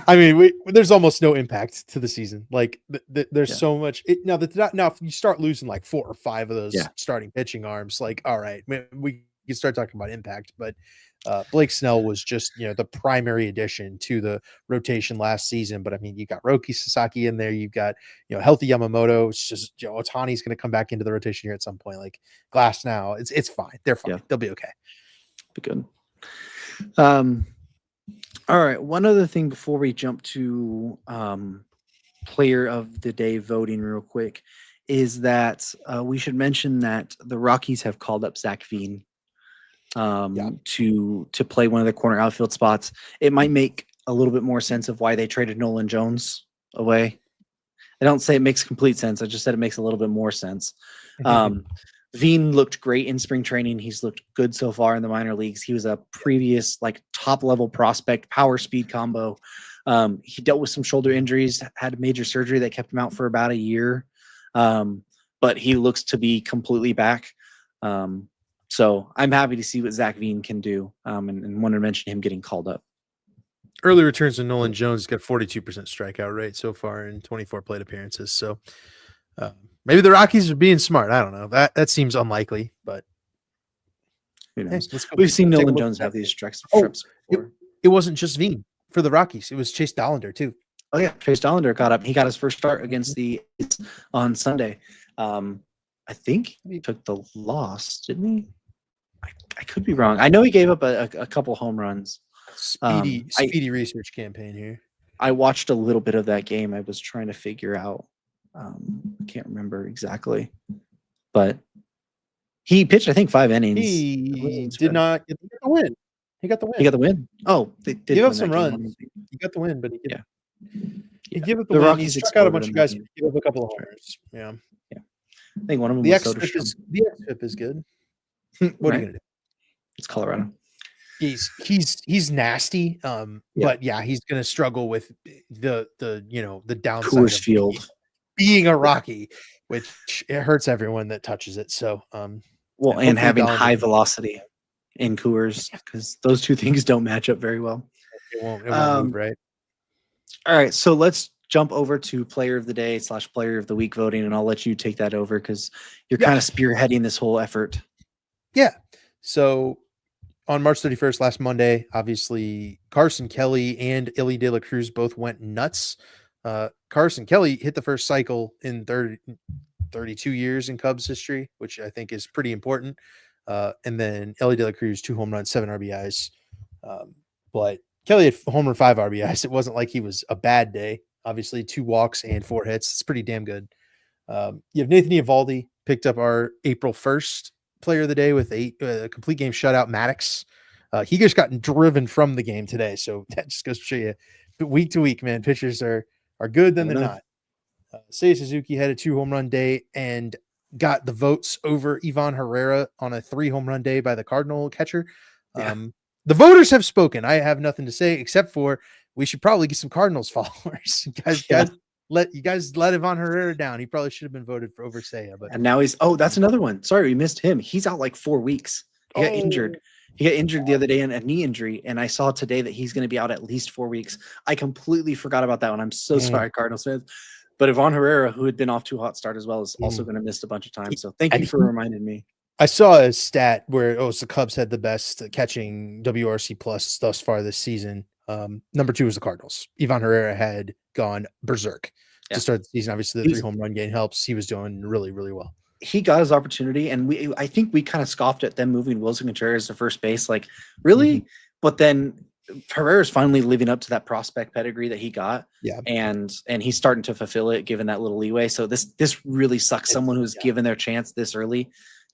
I mean, there's almost no impact to the season. Like, there's so much. Now if you start losing like 4 or 5 of those starting pitching arms, like, all right, we can start talking about impact. But Blake Snell was just the primary addition to the rotation last season. But I mean, you got Roki Sasaki in there. You've got healthy Yamamoto. It's just Otani's going to come back into the rotation here at some point. Like Glass now, it's fine. They're fine. Yeah. They'll be okay. Be good. All right. One other thing before we jump to player of the day voting real quick is that we should mention that the Rockies have called up Zach Veen to play one of the corner outfield spots. It might make a little bit more sense of why they traded Nolan Jones away. I don't say it makes complete sense. I just said it makes a little bit more sense. Veen looked great in spring training. He's looked good so far in the minor leagues. He was a previous top level prospect, power speed combo. He dealt with some shoulder injuries, had major surgery that kept him out for about a year. But he looks to be completely back. So I'm happy to see what Zach Veen can do. And wanted to mention him getting called up. Early returns to Nolan Jones. He's got 42% strikeout rate so far in 24 plate appearances. So maybe the Rockies are being smart. I don't know. That seems unlikely, but who knows? We've seen Nolan Jones have these strips before. It wasn't just Veen for the Rockies. It was Chase Dollander too. Oh yeah, Chase Dollander caught up. He got his first start against the A's on Sunday. I think he took the loss, didn't he? I could be wrong. I know he gave up a couple home runs. Speedy research campaign here. I watched a little bit of that game. I was trying to figure out. I can't remember exactly, but he pitched, I think, 5 innings. He did not get the win. He got the win. He got the win. Oh, they did give win up some that game. runs. He got the win, but he Yeah. He gave up the The win. Rockies He struck out a exploded bunch in of that guys. game. He gave up a couple of homers. Yeah. I think one of them The was xFIP is good. What are you gonna do? It's Colorado. He's nasty. But yeah, he's gonna struggle with the downside Coors of Field being a Rocky, which it hurts everyone that touches it. So well, and having high velocity in Coors, because those two things don't match up very well. It won't move right. All right, so let's jump over to player of the day / player of the week voting, and I'll let you take that over because you're kind of spearheading this whole effort. Yeah. So on March 31st, last Monday, obviously Carson Kelly and Illy De La Cruz both went nuts. Carson Kelly hit the first cycle in 32 years in Cubs history, which I think is pretty important. And then Illy De La Cruz, 2 home runs, 7 RBIs. But Kelly had home run, 5 RBIs. It wasn't like he was a bad day. Obviously, 2 walks and 4 hits. It's pretty damn good. You have Nathan Eovaldi picked up our April 1st player of the day with a complete game shutout. Maddox. He just got driven from the game today. So that just goes to show you, week to week, man, pitchers are good, then they're not. Seiya Suzuki had a 2 home run day and got the votes over Ivan Herrera on a 3 home run day by the Cardinal catcher. Yeah. The voters have spoken. I have nothing to say except for we should probably get some Cardinals followers. Let Ivan Herrera down. He probably should have been voted for over Seiya, but and now that's another one. Sorry, we missed him. He's out like 4 weeks. He got injured. He got injured the other day in a knee injury, and I saw today that he's going to be out at least 4 weeks. I completely forgot about that one. I'm so sorry, Cardinals fans. But Ivan Herrera, who had been off to a hot start as well, is also going to miss a bunch of time. So thank you for reminding me. I saw a stat where the Cubs had the best catching WRC plus thus far this season. Number 2 was the Cardinals. Ivan Herrera had gone berserk to start the season. Obviously, the 3 home run gain helps. He was doing really, really well. He got his opportunity, and I think we kind of scoffed at them moving Wilson Contreras to first base. Like, really? But then Herrera's finally living up to that prospect pedigree that he got. Yeah. And he's starting to fulfill it, given that little leeway. So this really sucks. Someone who's given their chance this early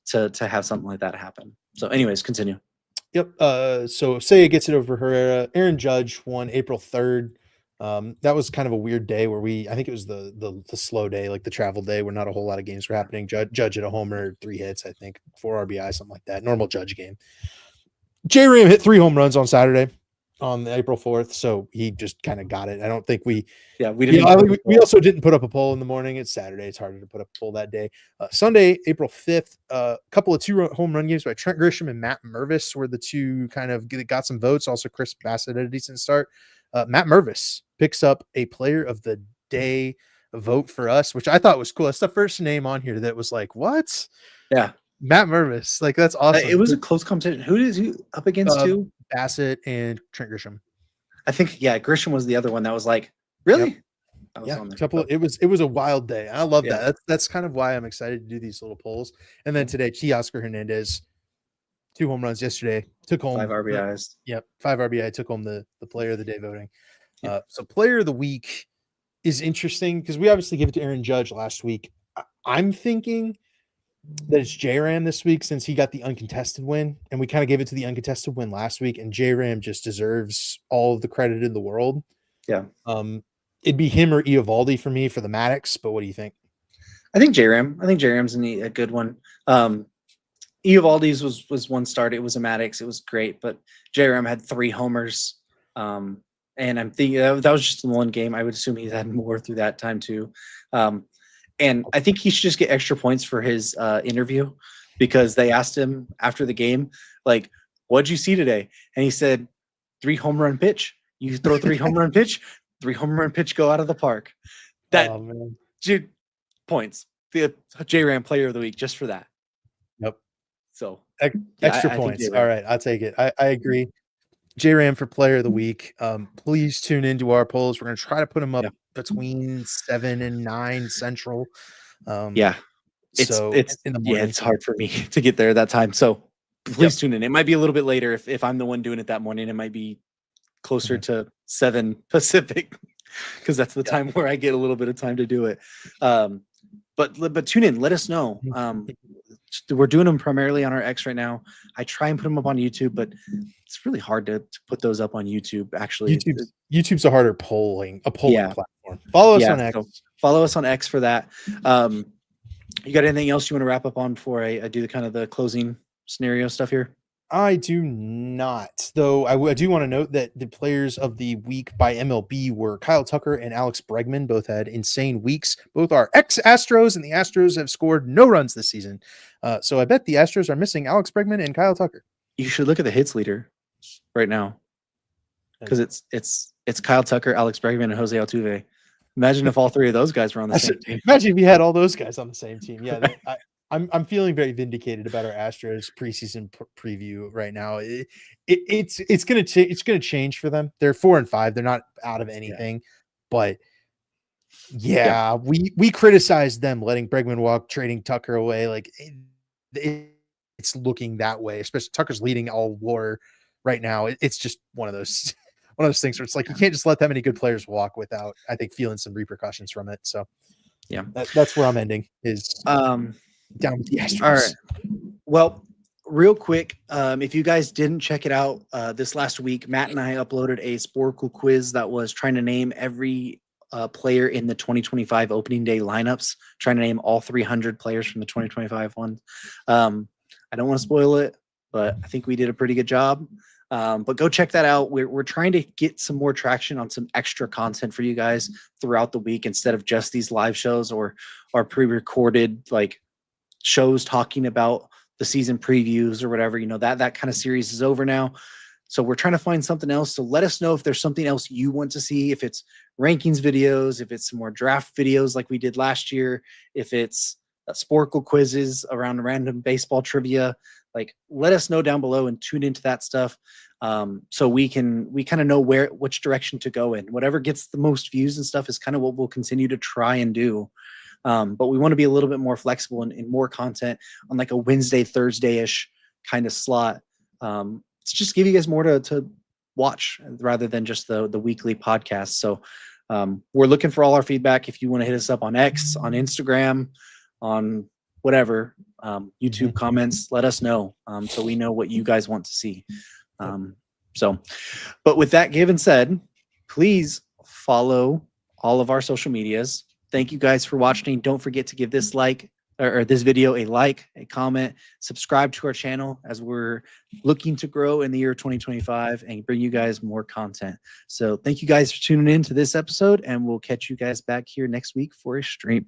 to have something like that happen. So anyways, continue. Yep. So Seiya gets it over Herrera. Aaron Judge won April 3rd. That was kind of a weird day where I think it was the slow day, like the travel day, where not a whole lot of games were happening. Judge hit a homer, 3 hits, I think, 4 RBI, something like that. Normal Judge game. J-Ram hit 3 home runs on Saturday on April 4th, so he just kind of got it. I don't think we didn't. We also didn't put up a poll in the morning. It's Saturday. It's harder to put up a poll that day. Sunday, April 5th, a couple of 2 home run games by Trent Grisham and Matt Mervis were the 2 kind of got some votes. Also, Chris Bassett had a decent start. Matt Mervis picks up a player of the day vote for us, which I thought was cool. That's the first name on here that was like, what? Yeah. Matt Mervis. Like, that's awesome. It was a close competition. Who is he up against too? Bassett and Trent Grisham. I think, Grisham was the other one that was like, really? Yep. It was a wild day. I love that. That's kind of why I'm excited to do these little polls. And then today, Teoscar Hernandez, 2 home runs yesterday, took home 5 RBIs. 5 RBI, took home the player of the day voting. So player of the week is interesting because we obviously gave it to Aaron Judge last week. I'm thinking that it's J-Ram this week since he got the uncontested win, and we kind of gave it to the uncontested win last week, and J-Ram just deserves all of the credit in the world. Yeah. It'd be him or Eovaldi for me for the Maddox, but what do you think? I think J-Ram. I think J-Ram's a good one. Eovaldi's was one start. It was a Maddox. It was great, but J-Ram had 3 homers. And I'm thinking that was just in one game. I would assume he's had more through that time too. And I think he should just get extra points for his interview because they asked him after the game, like, what'd you see today? And he said, 3 home run pitch. You throw 3 home run pitch, 3 home run pitch go out of the park. Dude, points. The J-Ram player of the week just for that. Yep. So extra points. All right, I'll take it. I agree. J-Ram for player of the week. Please tune into our polls. We're going to try to put them up between 7 and 9 Central. So it's in the yeah, morning. it's hard for me to get there at that time. So please Yep. tune in. It might be a little bit later if I'm the one doing it that morning. It might be closer to 7 Pacific because that's the Yep. time where I get a little bit of time to do it. But tune in. Let us know. We're doing them primarily on our X right now. I try and put them up on YouTube, but it's really hard to put those up on YouTube. Actually, YouTube's a harder polling Yeah. platform. Follow us on X. So follow us on X for that. You got anything else you want to wrap up on before I do the kind of the closing scenario stuff here? I do not, though. I do want to note that the players of the week by MLB were Kyle Tucker and Alex Bregman. Both had insane weeks. Both are ex-Astros, and the Astros have scored no runs this season. So I bet the Astros are missing Alex Bregman and Kyle Tucker. You should look at the hits leader right now because it's Kyle Tucker, Alex Bregman, and Jose Altuve. Imagine if all three of those guys were on the same team. Imagine if you had all those guys on the same team. Yeah, I'm feeling very vindicated about our Astros preseason preview right now. It's gonna change for them. They're 4-5. They're not out of anything, but we criticized them letting Bregman walk, trading Tucker away. Like it's looking that way. Especially Tucker's leading all WAR right now. It's just one of those things where it's like you can't just let that many good players walk without, I think, feeling some repercussions from it. So yeah, that's where I'm ending. Is down with the Astros. All right. Well, real quick, if you guys didn't check it out this last week, Matt and I uploaded a Sporkle quiz that was trying to name every player in the 2025 opening day lineups, trying to name all 300 players from the 2025 ones. I don't want to spoil it, but I think we did a pretty good job. But go check that out. We're trying to get some more traction on some extra content for you guys throughout the week instead of just these live shows or pre-recorded like shows talking about the season previews or whatever. That kind of series is over now. So we're trying to find something else. So let us know if there's something else you want to see, if it's rankings videos, if it's some more draft videos like we did last year, if it's Sporkle quizzes around random baseball trivia. Like, let us know down below and tune into that stuff. So we kind of know which direction to go in. Whatever gets the most views and stuff is kind of what we'll continue to try and do. But we want to be a little bit more flexible and more content on like a Wednesday, Thursday-ish kind of slot. It's just give you guys more to watch rather than just the weekly podcast. So we're looking for all our feedback. If you want to hit us up on X, on Instagram, on whatever, YouTube comments, let us know so we know what you guys want to see. But with that given said, please follow all of our social medias. Thank you guys for watching. Don't forget to give this this video a like, a comment, subscribe to our channel as we're looking to grow in the year 2025 and bring you guys more content. So thank you guys for tuning in to this episode, and we'll catch you guys back here next week for a stream.